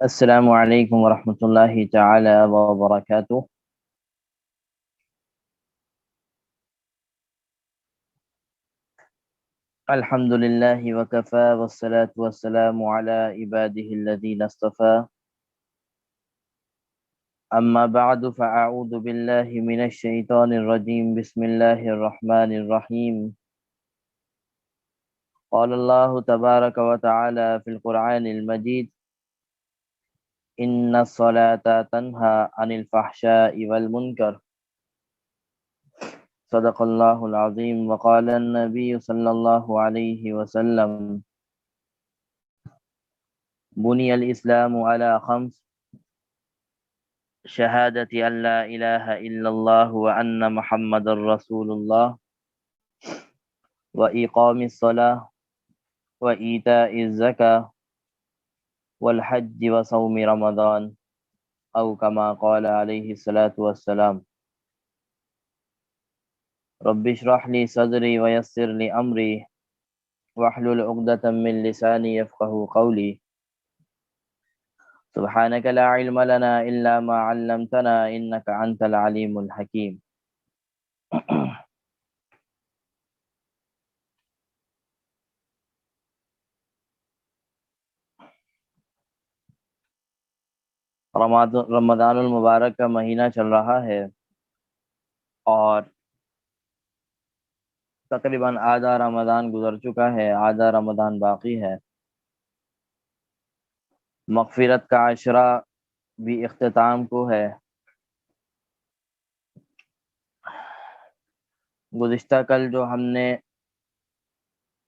السلام علیکم ورحمۃ اللہ تعالی وبرکاتہ۔ الحمد للہ وکفى والصلاة والسلام علی عباده الذین اصطفى، اما بعد فاعوذ باللہ من الشیطان الرجیم، بسم اللہ الرحمن الرحیم۔ قال اللہ تبارک وتعالی فی القرآن المجید: ان الصلاة تنہی عن الفحشاء والمنکر، صدق اللہ العظیم۔ وقال النبی صلی اللہ علیہ وسلم: بني الإسلام على خمس: شهادة أن لا إله إلا الله وأن محمد رسول الله، وإقام الصلاة، وإيتاء الزكاة، والحج وصوم رمضان، أو كما قال عليه الصلاة والسلام۔ رب اشرح لي صدري ويسر لي أمري واحلل عقدة من لساني يفقه قولي، سبحانك لا علم لنا إلا ما علمتنا إنك أنت العليم الحكيم۔ رمضان المبارک کا مہینہ چل رہا ہے اور تقریباً آدھا رمضان گزر چکا ہے، آدھا رمضان باقی ہے۔ مغفرت کا عشرہ بھی اختتام کو ہے۔ گزشتہ کل جو ہم نے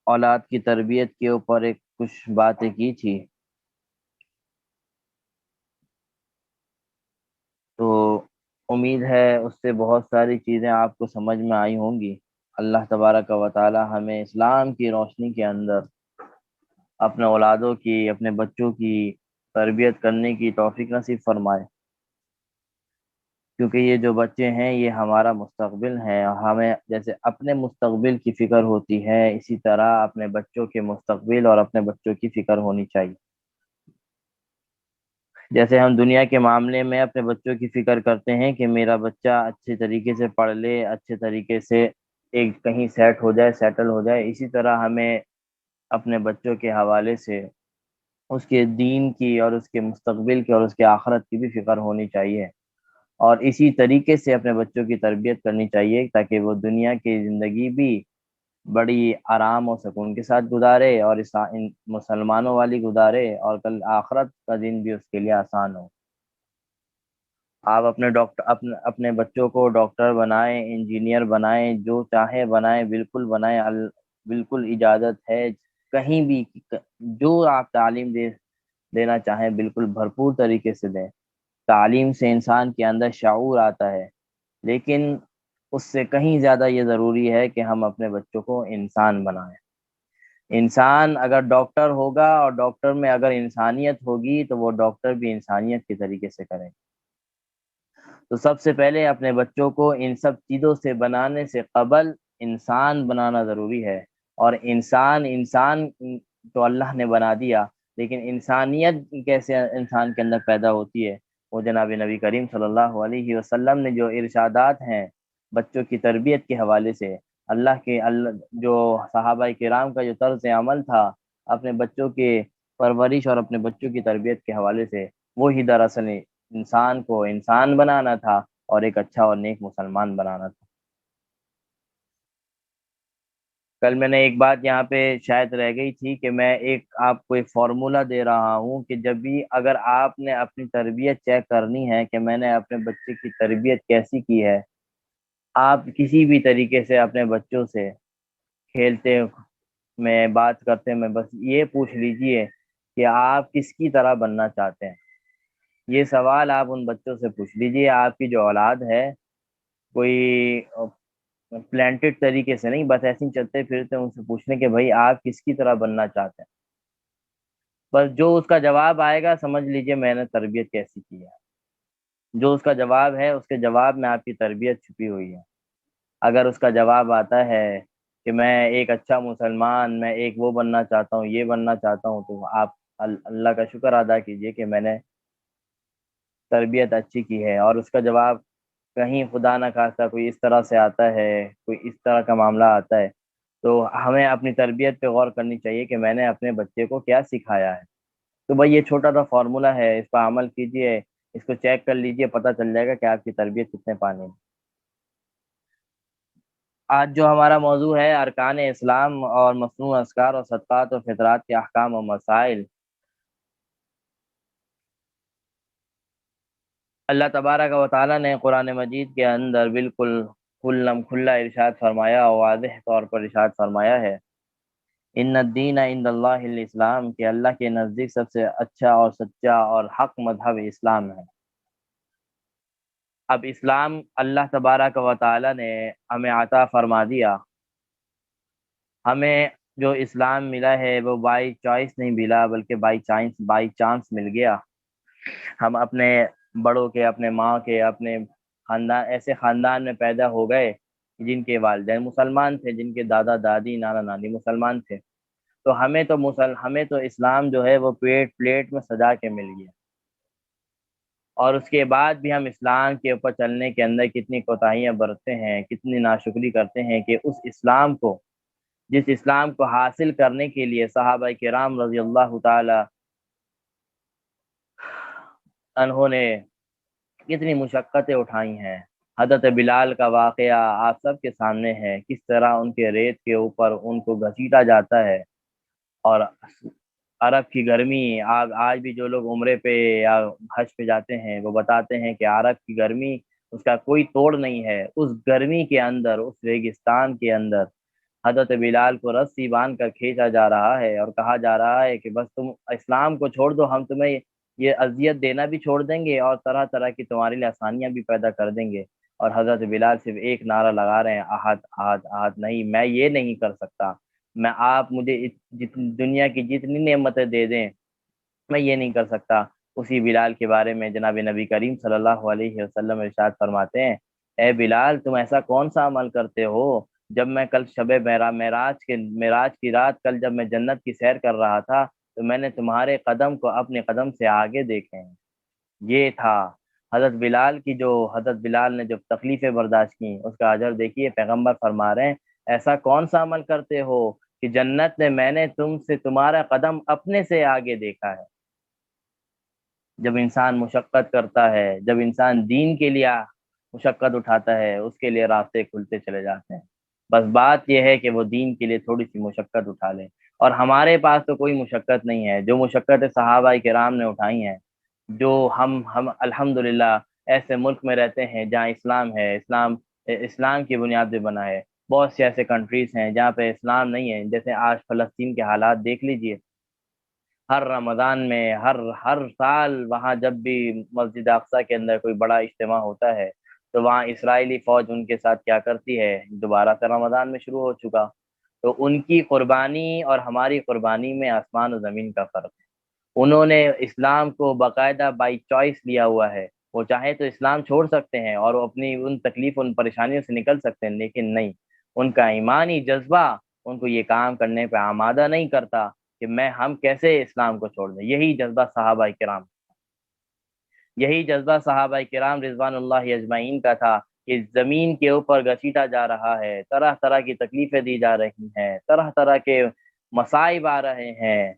اولاد کی تربیت کے اوپر کچھ باتیں کی تھی، تو امید ہے اس سے بہت ساری چیزیں آپ کو سمجھ میں آئی ہوں گی۔ اللہ تبارک و تعالی ہمیں اسلام کی روشنی کے اندر اپنے اولادوں کی، اپنے بچوں کی تربیت کرنے کی توفیق نصیب فرمائے، کیونکہ یہ جو بچے ہیں یہ ہمارا مستقبل ہیں، اور ہمیں جیسے اپنے مستقبل کی فکر ہوتی ہے، اسی طرح اپنے بچوں کے مستقبل اور اپنے بچوں کی فکر ہونی چاہیے۔ جیسے ہم دنیا کے معاملے میں اپنے بچوں کی فکر کرتے ہیں کہ میرا بچہ اچھے طریقے سے پڑھ لے، اچھے طریقے سے ایک کہیں سیٹ ہو جائے، سیٹل ہو جائے، اسی طرح ہمیں اپنے بچوں کے حوالے سے اس کے دین کی اور اس کے مستقبل کی اور اس کے آخرت کی بھی فکر ہونی چاہیے، اور اسی طریقے سے اپنے بچوں کی تربیت کرنی چاہیے تاکہ وہ دنیا کی زندگی بھی بڑی آرام و سکون کے ساتھ گزارے، اور ان مسلمانوں والی گزارے، اور کل آخرت کا دن بھی اس کے لیے آسان ہو۔ آپ اپنے بچوں کو ڈاکٹر بنائیں، انجینئر بنائیں، جو چاہے بنائیں، بالکل بنائیں، بالکل اجازت ہے، کہیں بھی جو آپ تعلیم دینا چاہیں بالکل بھرپور طریقے سے دیں۔ تعلیم سے انسان کے اندر شعور آتا ہے، لیکن اس سے کہیں زیادہ یہ ضروری ہے کہ ہم اپنے بچوں کو انسان بنائیں۔ انسان اگر ڈاکٹر ہوگا اور ڈاکٹر میں اگر انسانیت ہوگی تو وہ ڈاکٹر بھی انسانیت کے طریقے سے کریں۔ تو سب سے پہلے اپنے بچوں کو ان سب چیزوں سے بنانے سے قبل انسان بنانا ضروری ہے، اور انسان تو اللہ نے بنا دیا، لیکن انسانیت کیسے انسان کے اندر پیدا ہوتی ہے؟ وہ جناب نبی کریم صلی اللہ علیہ وسلم نے جو ارشادات ہیں بچوں کی تربیت کے حوالے سے، جو صحابہ کرام کا جو طرز عمل تھا اپنے بچوں کے پرورش اور اپنے بچوں کی تربیت کے حوالے سے، وہی دراصل انسان کو انسان بنانا تھا اور ایک اچھا اور نیک مسلمان بنانا تھا۔ کل میں نے ایک بات یہاں پہ شاید رہ گئی تھی کہ میں آپ کو ایک فارمولا دے رہا ہوں کہ جب بھی اگر آپ نے اپنی تربیت چیک کرنی ہے کہ میں نے اپنے بچے کی تربیت کیسی کی ہے، آپ کسی بھی طریقے سے اپنے بچوں سے کھیلتے میں بات کرتے میں بس یہ پوچھ لیجئے کہ آپ کس کی طرح بننا چاہتے ہیں۔ یہ سوال آپ ان بچوں سے پوچھ لیجئے۔ آپ کی جو اولاد ہے کوئی پلانٹڈ طریقے سے نہیں، بس ایسے ہی چلتے پھرتے ان سے پوچھنے کہ بھائی آپ کس کی طرح بننا چاہتے ہیں، بس جو اس کا جواب آئے گا سمجھ لیجئے میں نے تربیت کیسی کی ہے۔ جو اس کا جواب ہے اس کے جواب میں آپ کی تربیت چھپی ہوئی ہے۔ اگر اس کا جواب آتا ہے کہ میں ایک اچھا مسلمان، میں ایک وہ بننا چاہتا ہوں، یہ بننا چاہتا ہوں، تو آپ اللہ کا شکر ادا کیجئے کہ میں نے تربیت اچھی کی ہے، اور اس کا جواب کہیں خدا نہ خواستہ کوئی اس طرح سے آتا ہے، کوئی اس طرح کا معاملہ آتا ہے، تو ہمیں اپنی تربیت پہ غور کرنی چاہیے کہ میں نے اپنے بچے کو کیا سکھایا ہے۔ تو بھائی یہ چھوٹا سا فارمولا ہے، اس پر عمل کیجئے، اس کو چیک کر لیجئے، پتہ چل جائے گا کہ آپ کی تربیت کتنے پانی میں۔ آج جو ہمارا موضوع ہے ارکان اسلام اور مصنوع اذکار اور صدقات اور فطرات کے احکام و مسائل، اللہ تبارک و تعالیٰ نے قرآن مجید کے اندر بالکل کھلم کھلا ارشاد فرمایا اور واضح طور پر ارشاد فرمایا ہے، ان الدین عند اللہ الاسلام، کہ اللہ کے نزدیک سب سے اچھا اور سچا اور حق مذہب اسلام ہے۔ اب اسلام اللہ تبارک و تعالیٰ نے ہمیں عطا فرما دیا، ہمیں جو اسلام ملا ہے وہ بائی چوائس نہیں ملا، بلکہ بائی چانس مل گیا۔ ہم اپنے بڑوں کے، اپنے ماں کے، اپنے خاندان، ایسے خاندان میں پیدا ہو گئے جن کے والدین مسلمان تھے، جن کے دادا دادی نانا نانی مسلمان تھے، تو ہمیں تو اسلام جو ہے وہ پلیٹ میں سجا کے مل گیا، اور اس کے بعد بھی ہم اسلام کے اوپر چلنے کے اندر کتنی کوتاہیاں برتتے ہیں، کتنی ناشکری کرتے ہیں کہ جس اسلام کو حاصل کرنے کے لیے صحابہ کرام رضی اللہ تعالی انہوں نے کتنی مشقتیں اٹھائی ہیں۔ حضرت بلال کا واقعہ آپ سب کے سامنے ہے، کس طرح ان کے ریت کے اوپر ان کو گھسیٹا جاتا ہے، اور عرب کی گرمی، آج بھی جو لوگ عمرے پہ یا حج پہ جاتے ہیں وہ بتاتے ہیں کہ عرب کی گرمی اس کا کوئی توڑ نہیں ہے۔ اس گرمی کے اندر، اس ریگستان کے اندر حضرت بلال کو رسی باندھ کر کھینچا جا رہا ہے اور کہا جا رہا ہے کہ بس تم اسلام کو چھوڑ دو، ہم تمہیں یہ اذیت دینا بھی چھوڑ دیں گے اور طرح طرح کی تمہارے لیے آسانیاں بھی پیدا کر دیں گے۔ اور حضرت بلال صرف ایک نعرہ لگا رہے ہیں، احد احد احد، نہیں میں یہ نہیں کر سکتا، میں آپ مجھے دنیا کی جتنی نعمتیں دے دیں میں یہ نہیں کر سکتا۔ اسی بلال کے بارے میں جناب نبی کریم صلی اللہ علیہ وسلم ارشاد فرماتے ہیں، اے بلال تم ایسا کون سا عمل کرتے ہو؟ جب میں کل شب معراج کی رات، کل جب میں جنت کی سیر کر رہا تھا تو میں نے تمہارے قدم کو اپنے قدم سے آگے دیکھے ہیں۔ یہ تھا حضرت بلال نے جو تکلیفیں برداشت کی، اس کا اجر دیکھیے۔ پیغمبر فرما رہے ہیں ایسا کون سا عمل کرتے ہو کہ جنت میں نے تمہارا قدم اپنے سے آگے دیکھا ہے۔ جب انسان مشقت کرتا ہے، جب انسان دین کے لیے مشقت اٹھاتا ہے، اس کے لیے راستے کھلتے چلے جاتے ہیں۔ بس بات یہ ہے کہ وہ دین کے لیے تھوڑی سی مشقت اٹھا لے، اور ہمارے پاس تو کوئی مشقت نہیں ہے۔ جو مشقتیں صحابہ کرام نے اٹھائی ہیں، جو ہم الحمدللہ ایسے ملک میں رہتے ہیں جہاں اسلام ہے، اسلام کی بنیاد پہ بنا ہے۔ بہت سے ایسے کنٹریز ہیں جہاں پہ اسلام نہیں ہے، جیسے آج فلسطین کے حالات دیکھ لیجئے۔ ہر رمضان میں، ہر سال وہاں جب بھی مسجد اقصی کے اندر کوئی بڑا اجتماع ہوتا ہے تو وہاں اسرائیلی فوج ان کے ساتھ کیا کرتی ہے، دوبارہ سے رمضان میں شروع ہو چکا، تو ان کی قربانی اور ہماری قربانی میں آسمان و زمین کا فرق ہے۔ انہوں نے اسلام کو باقاعدہ بائی چوائس لیا ہوا ہے، وہ چاہے تو اسلام چھوڑ سکتے ہیں اور وہ اپنی ان تکلیف، ان پریشانیوں سے نکل سکتے ہیں، لیکن نہیں، ان کا ایمانی جذبہ ان کو یہ کام کرنے پہ آمادہ نہیں کرتا کہ ہم کیسے اسلام کو چھوڑ دیں۔ یہی جذبہ صحابہ کرام رضوان اللہ اجمعین کا تھا کہ زمین کے اوپر گھسیٹا جا رہا ہے، طرح طرح کی تکلیفیں دی جا رہی ہیں، طرح طرح کے مصائب آ رہے ہیں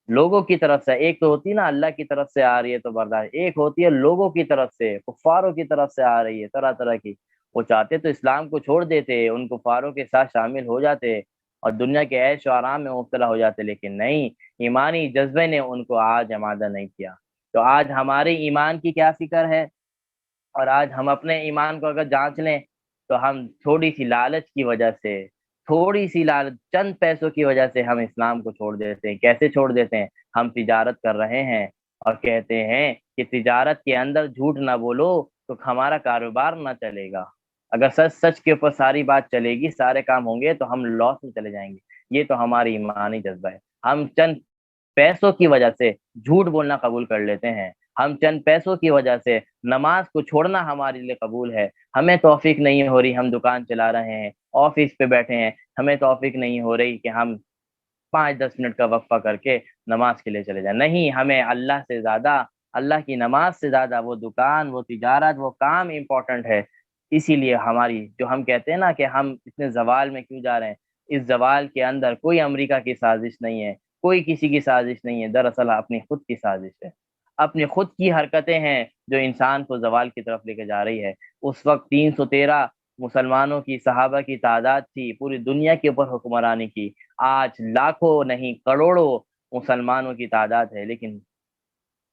لوگوں کی طرف سے۔ ایک تو ہوتی نا اللہ کی طرف سے آ رہی ہے تو برداشت، ایک ہوتی ہے لوگوں کی طرف سے، کفاروں کی طرف سے آ رہی ہے طرح طرح کی۔ وہ چاہتے تو اسلام کو چھوڑ دیتے، ان کفاروں کے ساتھ شامل ہو جاتے اور دنیا کے عیش و آرام میں مبتلا ہو جاتے، لیکن نہیں، ایمانی جذبے نے ان کو آج آمادہ نہیں کیا۔ تو آج ہمارے ایمان کی کیا فکر ہے، اور آج ہم اپنے ایمان کو اگر جانچ لیں تو ہم تھوڑی سی لالچ کی وجہ سے، تھوڑی سی لالچ، چند پیسوں کی وجہ سے ہم اسلام کو چھوڑ دیتے ہیں۔ کیسے چھوڑ دیتے ہیں؟ ہم تجارت کر رہے ہیں اور کہتے ہیں کہ تجارت کے اندر جھوٹ نہ بولو تو ہمارا کاروبار نہ چلے گا، اگر سچ سچ کے اوپر ساری بات چلے گی، سارے کام ہوں گے تو ہم لاس میں چلے جائیں گے۔ یہ تو ہماری ایمانی جذبہ ہے۔ ہم چند پیسوں کی وجہ سے جھوٹ بولنا قبول کر لیتے ہیں، ہم چند پیسوں کی وجہ سے نماز کو چھوڑنا ہمارے لیے قبول ہے۔ ہمیں توفیق نہیں ہو رہی، ہم دکان چلا رہے ہیں، آفس پہ بیٹھے ہیں، ہمیں توفیق نہیں ہو رہی کہ ہم 5-10 منٹ کا وقفہ کر کے نماز کے لیے چلے جائیں. نہیں، ہمیں اللہ سے زیادہ، اللہ کی نماز سے زیادہ وہ دکان، وہ تجارت، وہ کام امپورٹنٹ ہے. اسی لیے ہماری جو ہم کہتے ہیں نا کہ ہم اتنے زوال میں کیوں جا رہے ہیں، اس زوال کے اندر کوئی امریکہ کی سازش نہیں ہے، کوئی کسی کی سازش نہیں ہے، دراصل اپنی خود کی سازش ہے، اپنی خود کی حرکتیں ہیں جو انسان کو زوال کی طرف لے کے جا رہی ہے. اس وقت 313 مسلمانوں کی، صحابہ کی تعداد تھی پوری دنیا کے اوپر حکمرانی کی. آج لاکھوں نہیں کروڑوں مسلمانوں کی تعداد ہے، لیکن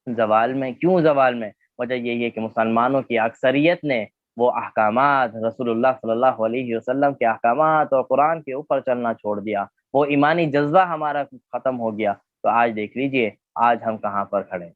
زوال میں. کیوں زوال میں؟ وجہ یہی ہے کہ مسلمانوں کی اکثریت نے وہ احکامات، رسول اللہ صلی اللہ علیہ وسلم کے احکامات اور قرآن کے اوپر چلنا چھوڑ دیا. وہ ایمانی جذبہ ہمارا ختم ہو گیا. تو آج دیکھ لیجئے آج ہم کہاں پر کھڑے ہیں.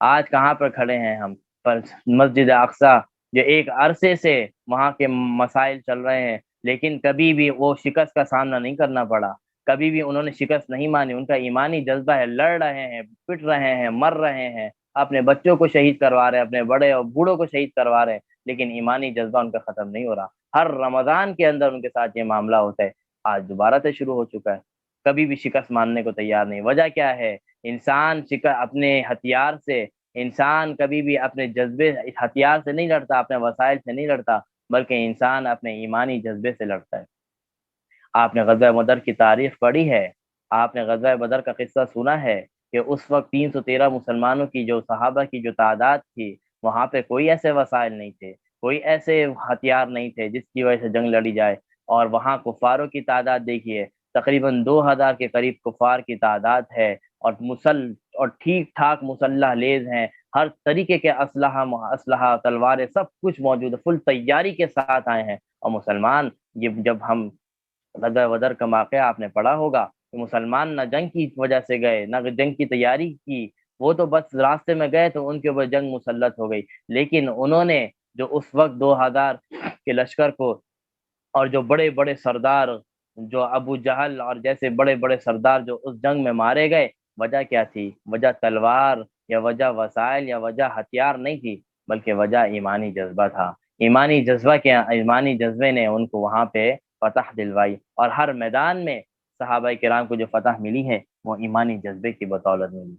آج کہاں پر کھڑے ہیں ہم پر؟ مسجد اقصی جو ایک عرصے سے وہاں کے مسائل چل رہے ہیں، لیکن کبھی بھی وہ شکست کا سامنا نہیں کرنا پڑا، کبھی بھی انہوں نے شکست نہیں مانی. ان کا ایمانی جذبہ ہے، لڑ رہے ہیں، پٹ رہے ہیں، مر رہے ہیں، اپنے بچوں کو شہید کروا رہے ہیں، اپنے بڑے اور بوڑھوں کو شہید کروا رہے ہیں، لیکن ایمانی جذبہ ان کا ختم نہیں ہو رہا. ہر رمضان کے اندر ان کے ساتھ یہ معاملہ ہوتا ہے. آج دوبارہ سے شروع ہو چکا ہے. کبھی بھی شکست ماننے کو تیار نہیں. وجہ کیا ہے؟ انسان اپنے ہتھیار سے، انسان کبھی بھی اپنے جذبے، ہتھیار سے نہیں لڑتا، اپنے وسائل سے نہیں لڑتا، بلکہ انسان اپنے ایمانی جذبے سے لڑتا ہے. آپ نے غزوہ بدر کی تاریخ پڑھی ہے، آپ نے غزوہ بدر کا قصہ سنا ہے کہ اس وقت 313 مسلمانوں کی، جو صحابہ کی جو تعداد تھی، وہاں پہ کوئی ایسے وسائل نہیں تھے، کوئی ایسے ہتھیار نہیں تھے جس کی وجہ سے جنگ لڑی جائے. اور وہاں کفاروں کی تعداد دیکھیے، تقریباً 2000 کے قریب کفار کی تعداد ہے، اور اور ٹھیک ٹھاک مسلح لیز ہیں، ہر طریقے کے اسلحہ تلواریں سب کچھ موجود ہے، فل تیاری کے ساتھ آئے ہیں. اور مسلمان، یہ جب ہم غزوہ بدر کا واقعہ آپ نے پڑھا ہوگا کہ مسلمان نہ جنگ کی وجہ سے گئے، نہ جنگ کی تیاری کی، وہ تو بس راستے میں گئے تو ان کے اوپر جنگ مسلط ہو گئی. لیکن انہوں نے جو اس وقت 2000 کے لشکر کو، اور جو بڑے بڑے سردار، جو ابو جہل اور جیسے بڑے بڑے سردار جو اس جنگ میں مارے گئے، وجہ کیا تھی؟ وجہ تلوار یا وجہ وسائل یا وجہ ہتھیار نہیں تھی، بلکہ وجہ ایمانی جذبہ تھا. ایمانی جذبے نے ان کو وہاں پہ فتح دلوائی. اور ہر میدان میں صحابہ کرام کو جو فتح ملی ہے وہ ایمانی جذبے کی بدولت ملی.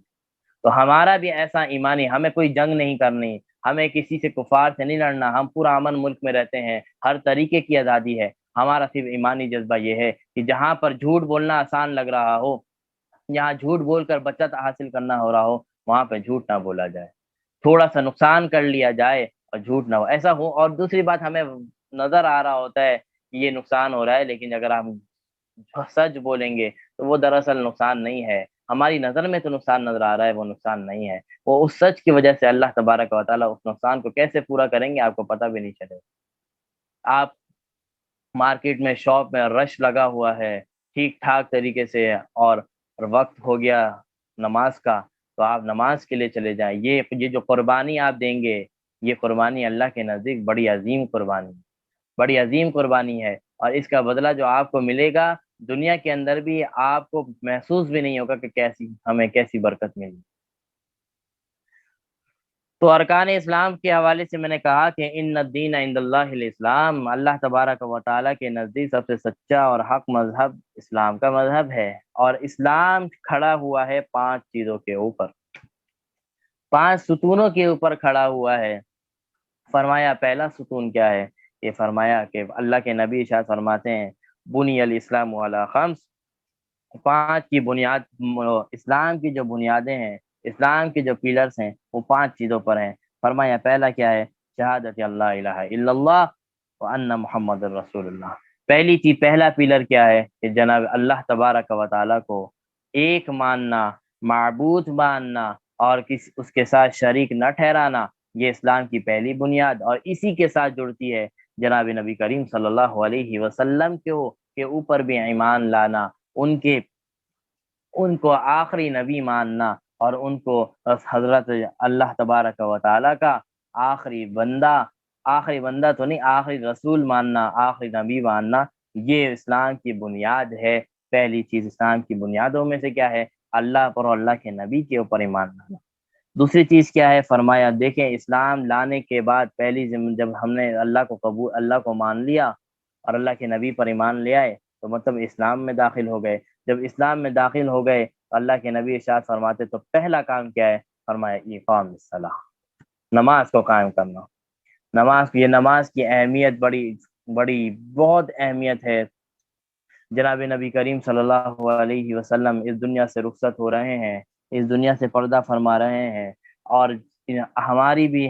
تو ہمارا بھی ایسا ایمانی، ہمیں کوئی جنگ نہیں کرنی، ہمیں کسی سے کفار سے نہیں لڑنا، ہم پورا امن ملک میں رہتے ہیں، ہر طریقے کی آزادی ہے. ہمارا صرف ایمانی جذبہ یہ ہے کہ جہاں پر جھوٹ بولنا آسان لگ رہا ہو، جہاں جھوٹ بول کر بچت حاصل کرنا ہو رہا ہو، وہاں پہ جھوٹ نہ بولا جائے، تھوڑا سا نقصان کر لیا جائے اور جھوٹ نہ ہو، ایسا ہو. اور دوسری بات، ہمیں نظر آ رہا ہوتا ہے کہ یہ نقصان ہو رہا ہے، لیکن اگر ہم سچ بولیں گے تو وہ دراصل نقصان نہیں ہے. ہماری نظر میں تو نقصان نظر آ رہا ہے، وہ نقصان نہیں ہے. وہ اس سچ کی وجہ سے اللہ تبارک و تعالیٰ اس نقصان کو کیسے پورا کریں گے آپ کو پتہ بھی نہیں چلے. آپ مارکیٹ میں، شاپ میں رش لگا ہوا ہے ٹھیک ٹھاک طریقے سے، اور وقت ہو گیا نماز کا، تو آپ نماز کے لیے چلے جائیں. یہ جو قربانی آپ دیں گے، یہ قربانی اللہ کے نزدیک بڑی عظیم قربانی، بڑی عظیم قربانی ہے. اور اس کا بدلہ جو آپ کو ملے گا دنیا کے اندر بھی، آپ کو محسوس بھی نہیں ہوگا کہ ہمیں کیسی برکت ملی. تو ارکان اسلام کے حوالے سے میں نے کہا کہ ان الدین عند اللہ الاسلام، اللہ تبارک و تعالیٰ کے نزدیک سب سے سچا اور حق مذہب اسلام کا مذہب ہے. اور اسلام کھڑا ہوا ہے 5 چیزوں کے اوپر، 5 ستونوں کے اوپر کھڑا ہوا ہے. فرمایا پہلا ستون کیا ہے؟ یہ فرمایا کہ اللہ کے نبی ارشاد فرماتے ہیں بنی الاسلام علی خمس، 5 کی بنیاد، اسلام کی جو بنیادیں ہیں، اسلام کے جو پیلرز ہیں، وہ 5 چیزوں پر ہیں. فرمایا پہلا کیا ہے؟ شہادت اللہ الہ الا اللہ وان محمد الرسول اللہ. پہلی چیز، پہلا پیلر کیا ہے؟ کہ جناب اللہ تبارک و تعالیٰ کو ایک ماننا، معبود ماننا، اور اس کے ساتھ شریک نہ ٹھہرانا، یہ اسلام کی پہلی بنیاد. اور اسی کے ساتھ جڑتی ہے جناب نبی کریم صلی اللہ علیہ وسلم کے اوپر بھی ایمان لانا، ان کو آخری نبی ماننا، اور ان کو حضرت اللہ تبارک و تعالیٰ کا آخری بندہ تو نہیں، آخری رسول ماننا، آخری نبی ماننا، یہ اسلام کی بنیاد ہے. پہلی چیز اسلام کی بنیادوں میں سے کیا ہے؟ اللہ پر اور اللہ کے نبی کے اوپر ایمان لانا. دوسری چیز کیا ہے؟ فرمایا دیکھیں اسلام لانے کے بعد جب ہم نے اللہ کو مان لیا اور اللہ کے نبی پر ایمان لے آئے، تو مطلب اسلام میں داخل ہو گئے. جب اسلام میں داخل ہو گئے تو اللہ کے نبی ارشاد فرماتے تو پہلا کام کیا ہے؟ فرمایا اقام الصلاۃ، نماز کو قائم کرنا۔ یہ نماز کی اہمیت بڑی بڑی بہت اہمیت ہے۔ جناب نبی کریم صلی اللہ علیہ وسلم اس دنیا سے رخصت ہو رہے ہیں، اس دنیا سے پردہ فرما رہے ہیں، اور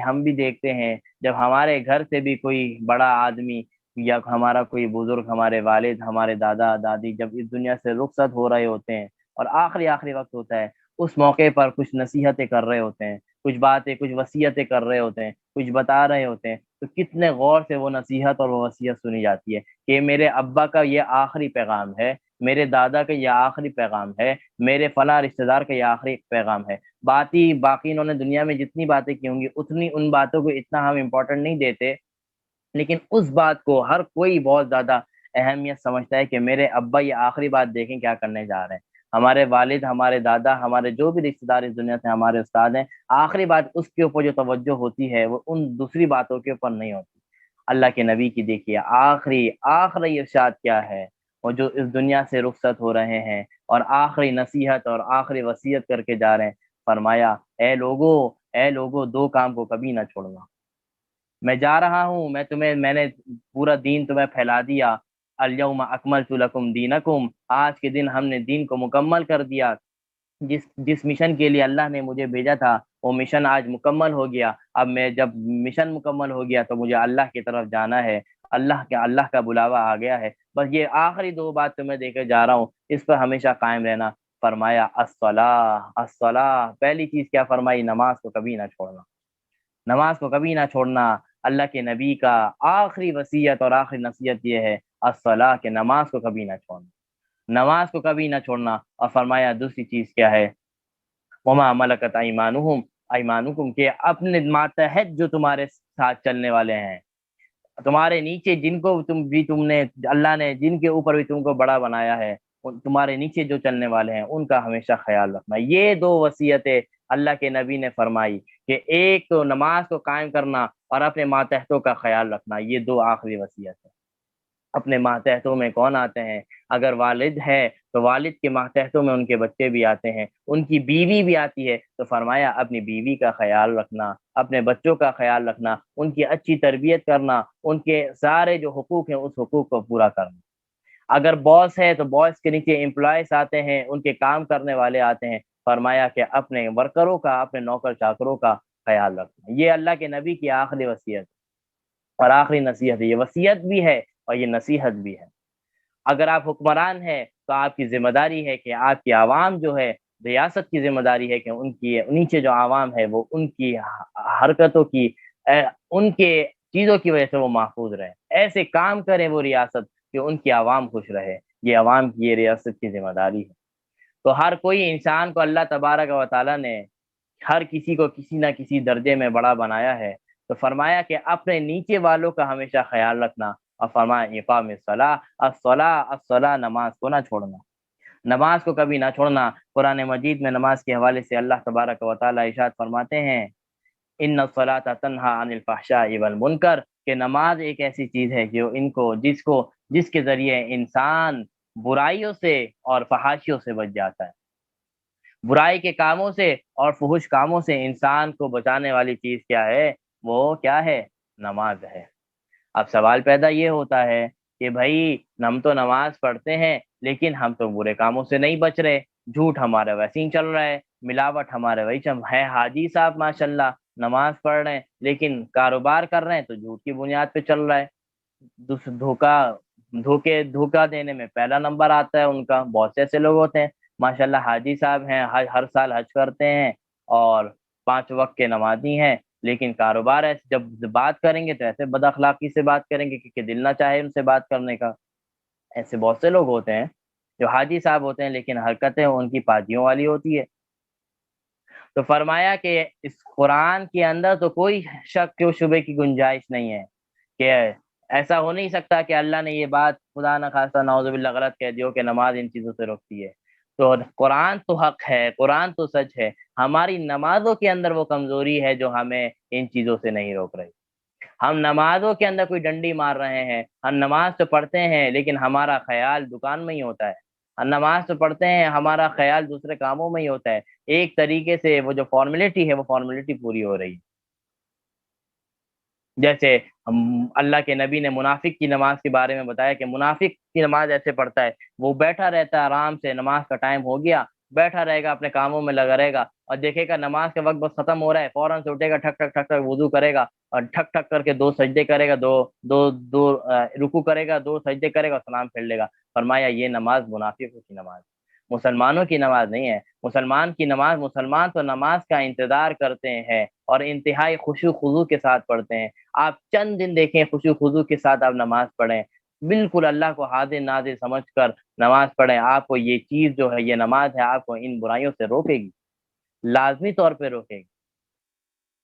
ہم بھی دیکھتے ہیں جب ہمارے گھر سے بھی کوئی بڑا آدمی یا ہمارا کوئی بزرگ، ہمارے والد، ہمارے دادا دادی جب اس دنیا سے رخصت ہو رہے ہوتے ہیں اور آخری وقت ہوتا ہے، اس موقع پر کچھ نصیحتیں کر رہے ہوتے ہیں، کچھ باتیں، کچھ وصیتیں کر رہے ہوتے ہیں، کچھ بتا رہے ہوتے ہیں، تو کتنے غور سے وہ نصیحت اور وہ وصیت سنی جاتی ہے کہ میرے ابا کا یہ آخری پیغام ہے، میرے دادا کا یہ آخری پیغام ہے، میرے فلاں رشتہ دار کا یہ آخری پیغام ہے۔ باقی انہوں نے دنیا میں جتنی باتیں کی ہوں گی اتنی ان باتوں کو اتنا ہم امپورٹنٹ نہیں دیتے، لیکن اس بات کو ہر کوئی بہت زیادہ اہمیت سمجھتا ہے کہ میرے ابا یہ آخری بات دیکھیں کیا کرنے جا رہے ہیں، ہمارے والد، ہمارے دادا، ہمارے جو بھی رشتہ دار اس دنیا سے ہمارے استاد ہیں، آخری بات اس کے اوپر جو توجہ ہوتی ہے وہ ان دوسری باتوں کے اوپر نہیں ہوتی۔ اللہ کے نبی کی دیکھیے آخری ارشاد کیا ہے، وہ جو اس دنیا سے رخصت ہو رہے ہیں اور آخری نصیحت اور آخری وصیت کر کے جا رہے ہیں، فرمایا اے لوگو دو کام کو کبھی نہ چھوڑنا۔ میں جا رہا ہوں، میں نے پورا دین تمہیں پھیلا دیا، الیوم اکملت لکم دینکم، آج کے دن ہم نے دین کو مکمل کر دیا۔ جس مشن کے لیے اللہ نے مجھے بھیجا تھا وہ مشن آج مکمل ہو گیا۔ اب میں جب مشن مکمل ہو گیا تو مجھے اللہ کی طرف جانا ہے، اللہ کا بلاوا آ گیا ہے، بس یہ آخری دو بات تمہیں دے کے جا رہا ہوں، اس پر ہمیشہ قائم رہنا۔ فرمایا الصلاۃ، پہلی چیز کیا فرمائی؟ نماز کو کبھی نہ چھوڑنا، نماز کو کبھی نہ چھوڑنا۔ اللہ کے نبی کا آخری وصیت اور آخری نصیحت یہ ہے الصلاۃ، کہ نماز کو کبھی نہ چھوڑنا، نماز کو کبھی نہ چھوڑنا۔ اور فرمایا دوسری چیز کیا ہے؟ وما ملکت ایمانکم، کہ اپنے ماتحت جو تمہارے ساتھ چلنے والے ہیں، تمہارے نیچے جن کو تم نے اللہ نے جن کے اوپر بھی تم کو بڑا بنایا ہے، تمہارے نیچے جو چلنے والے ہیں ان کا ہمیشہ خیال رکھنا۔ یہ دو وصیتیں اللہ کے نبی نے فرمائی کہ ایک تو نماز کو قائم کرنا اور اپنے ماتحتوں کا خیال رکھنا، یہ دو آخری وصیت ہے۔ اپنے ماتحتوں میں کون آتے ہیں؟ اگر والد ہے تو والد کے ماتحتوں میں ان کے بچے بھی آتے ہیں، ان کی بیوی بھی آتی ہے، تو فرمایا اپنی بیوی کا خیال رکھنا، اپنے بچوں کا خیال رکھنا، ان کی اچھی تربیت کرنا، ان کے سارے جو حقوق ہیں اس حقوق کو پورا کرنا۔ اگر باس ہے تو باس کے نیچے امپلائز آتے ہیں، ان کے کام کرنے والے آتے ہیں، فرمایا کہ اپنے ورکروں کا، اپنے نوکر چاکروں کا خیال رکھنا۔ یہ اللہ کے نبی کی آخری وصیت اور آخری نصیحت ہے، یہ وصیت بھی ہے اور یہ نصیحت بھی ہے۔ اگر آپ حکمران ہیں تو آپ کی ذمہ داری ہے کہ آپ کی عوام جو ہے، ریاست کی ذمہ داری ہے کہ ان کی نیچے جو عوام ہے وہ ان کی حرکتوں کی، ان کے چیزوں کی وجہ سے وہ محفوظ رہے، ایسے کام کریں وہ ریاست کہ ان کی عوام خوش رہے۔ یہ عوام کی، یہ ریاست کی ذمہ داری ہے۔ تو ہر کوئی انسان کو اللہ تبارک و تعالیٰ نے ہر کسی کو کسی نہ کسی درجے میں بڑا بنایا ہے، تو فرمایا کہ اپنے نیچے والوں کا ہمیشہ خیال رکھنا، اور فرمایا اقام الصلاۃ، نماز کو نہ چھوڑنا، نماز کو کبھی نہ چھوڑنا۔ قرآن مجید میں نماز کے حوالے سے اللہ تبارک و تعالیٰ ارشاد فرماتے ہیں ان الصلاۃ تنہا عن الفحشاء والمنکر، کہ نماز ایک ایسی چیز ہے جو جس کے ذریعے انسان برائیوں سے اور فحاشیوں سے بچ جاتا ہے۔ برائی کے کاموں سے اور فحش کاموں سے انسان کو بچانے والی چیز کیا ہے؟ وہ کیا ہے؟ نماز ہے۔ اب سوال پیدا یہ ہوتا ہے کہ بھائی ہم تو نماز پڑھتے ہیں لیکن ہم تو برے کاموں سے نہیں بچ رہے، جھوٹ ہمارا ویسے ہی چل رہا ہے، ملاوٹ ہمارے وہی ہے، حاجی صاحب ماشاءاللہ نماز پڑھ رہے ہیں لیکن کاروبار کر رہے ہیں تو جھوٹ کی بنیاد پہ چل رہا ہے، دھوکا دینے میں پہلا نمبر آتا ہے ان کا۔ بہت سے ایسے لوگ ہوتے ہیں ماشاءاللہ، حاجی صاحب ہیں، ہر سال حج کرتے ہیں اور 5 وقت کے نمازی ہیں، لیکن کاروبار ایسے جب بات کریں گے تو ایسے بد اخلاقی سے بات کریں گے کہ دل نہ چاہے ان سے بات کرنے کا۔ ایسے بہت سے لوگ ہوتے ہیں جو حاجی صاحب ہوتے ہیں لیکن حرکتیں ان کی پادیوں والی ہوتی ہے۔ تو فرمایا کہ اس قرآن کے اندر تو کوئی شک و شبے کی گنجائش نہیں ہے کہ ایسا ہو نہیں سکتا کہ اللہ نے یہ بات خدا نہ خواستہ نعوذ باللہ غلط کہہ دیو کہ نماز ان چیزوں سے روکتی ہے۔ تو قرآن تو حق ہے، قرآن تو سچ ہے، ہماری نمازوں کے اندر وہ کمزوری ہے جو ہمیں ان چیزوں سے نہیں روک رہی۔ ہم نمازوں کے اندر کوئی ڈنڈی مار رہے ہیں، ہم نماز تو پڑھتے ہیں لیکن ہمارا خیال دکان میں ہی ہوتا ہے، نماز تو پڑھتے ہیں، ہمارا خیال دوسرے کاموں میں ہی ہوتا ہے، ایک طریقے سے وہ جو فارمیلٹی ہے وہ فارمیلٹی پوری ہو رہی ہے۔ جیسے ہم اللہ کے نبی نے منافق کی نماز کے بارے میں بتایا کہ منافق کی نماز ایسے پڑھتا ہے، وہ بیٹھا رہتا ہے آرام سے، نماز کا ٹائم ہو گیا، بیٹھا رہے گا اپنے کاموں میں لگا رہے گا، اور دیکھے گا نماز کا وقت بس ختم ہو رہا ہے، فوراً سے اٹھے گا، ٹھک ٹھک ٹھک ٹھک وضو کرے گا، اور ٹھک ٹھک کر کے دو سجدے کرے گا، دو دو دو رکوع کرے گا، دو سجدے کرے گا، سلام پھیر لے گا۔ فرمایا یہ نماز منافقوں کی نماز، مسلمانوں کی نماز نہیں ہے۔ مسلمان کی نماز، مسلمان تو نماز کا انتظار کرتے ہیں اور انتہائی خشوع و خضوع کے ساتھ پڑھتے ہیں۔ آپ چند دن دیکھیں خشوع و خضوع کے ساتھ آپ نماز پڑھیں، بالکل اللہ کو حاضر ناظر سمجھ کر نماز پڑھیں، آپ کو یہ چیز جو ہے، یہ نماز ہے، آپ کو ان برائیوں سے روکے گی، لازمی طور پہ روکے گی۔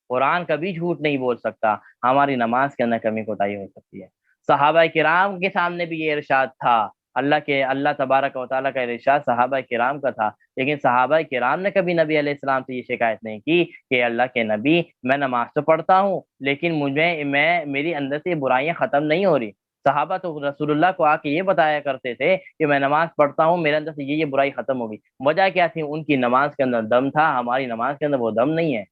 قرآن کبھی جھوٹ نہیں بول سکتا، ہماری نماز کے اندر کمی کوتاہی ہو سکتی ہے۔ صحابہ کرام کے سامنے بھی یہ ارشاد تھا، اللہ تبارک و تعالیٰ کا ارشاد صحابہ کرام کا تھا، لیکن صحابہ کرام نے کبھی نبی علیہ السلام سے یہ شکایت نہیں کی کہ اللہ کے نبی میں نماز تو پڑھتا ہوں لیکن میری اندر سے یہ برائیاں ختم نہیں ہو رہی۔ صحابہ تو رسول اللہ کو آ کے یہ بتایا کرتے تھے کہ میں نماز پڑھتا ہوں، میرے اندر سے یہ برائی ختم ہوگی۔ وجہ کیا تھی؟ ان کی نماز کے اندر دم تھا، ہماری نماز کے اندر وہ دم نہیں ہے۔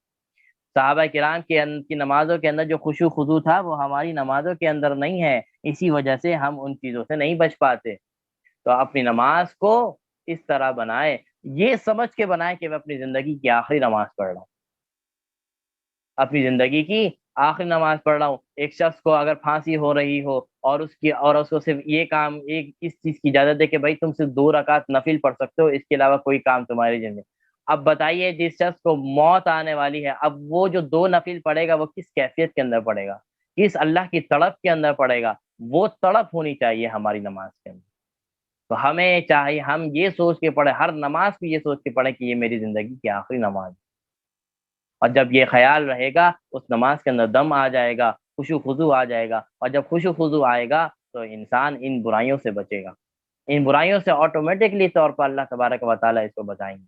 صحابہ کرام کی نمازوں کے اندر جو خشوع خضوع تھا وہ ہماری نمازوں کے اندر نہیں ہے، اسی وجہ سے ہم ان چیزوں سے نہیں بچ پاتے۔ تو اپنی نماز کو اس طرح بنائے، یہ سمجھ کے بنائے کہ میں اپنی زندگی کی آخری نماز پڑھ رہا ہوں، اپنی زندگی کی آخری نماز پڑھ رہا ہوں۔ ایک شخص کو اگر پھانسی ہو رہی ہو اور اس کو صرف یہ کام، ایک اس چیز کی اجازت دے کہ بھائی تم صرف 2 رکعت نفل پڑھ سکتے ہو، اس کے علاوہ کوئی کام تمہاری زندگی۔ اب بتائیے جس شخص کو موت آنے والی ہے، اب وہ جو 2 نفل پڑھے گا وہ کس کیفیت کے اندر پڑھے گا، کس اللہ کی تڑپ کے اندر پڑھے گا؟ وہ تڑپ ہونی چاہیے ہماری نماز کے اندر۔ تو ہمیں چاہیے ہم یہ سوچ کے پڑھیں، ہر نماز کو یہ سوچ کے پڑھیں کہ یہ میری زندگی کی آخری نماز ہے۔ اور جب یہ خیال رہے گا اس نماز کے اندر دم آ جائے گا، خشوع و خضوع آ جائے گا، اور جب خشوع و خضوع آئے گا تو انسان ان برائیوں سے بچے گا، ان برائیوں سے آٹومیٹکلی طور پر اللہ تبارک و تعالیٰ اس کو بچائیں گے۔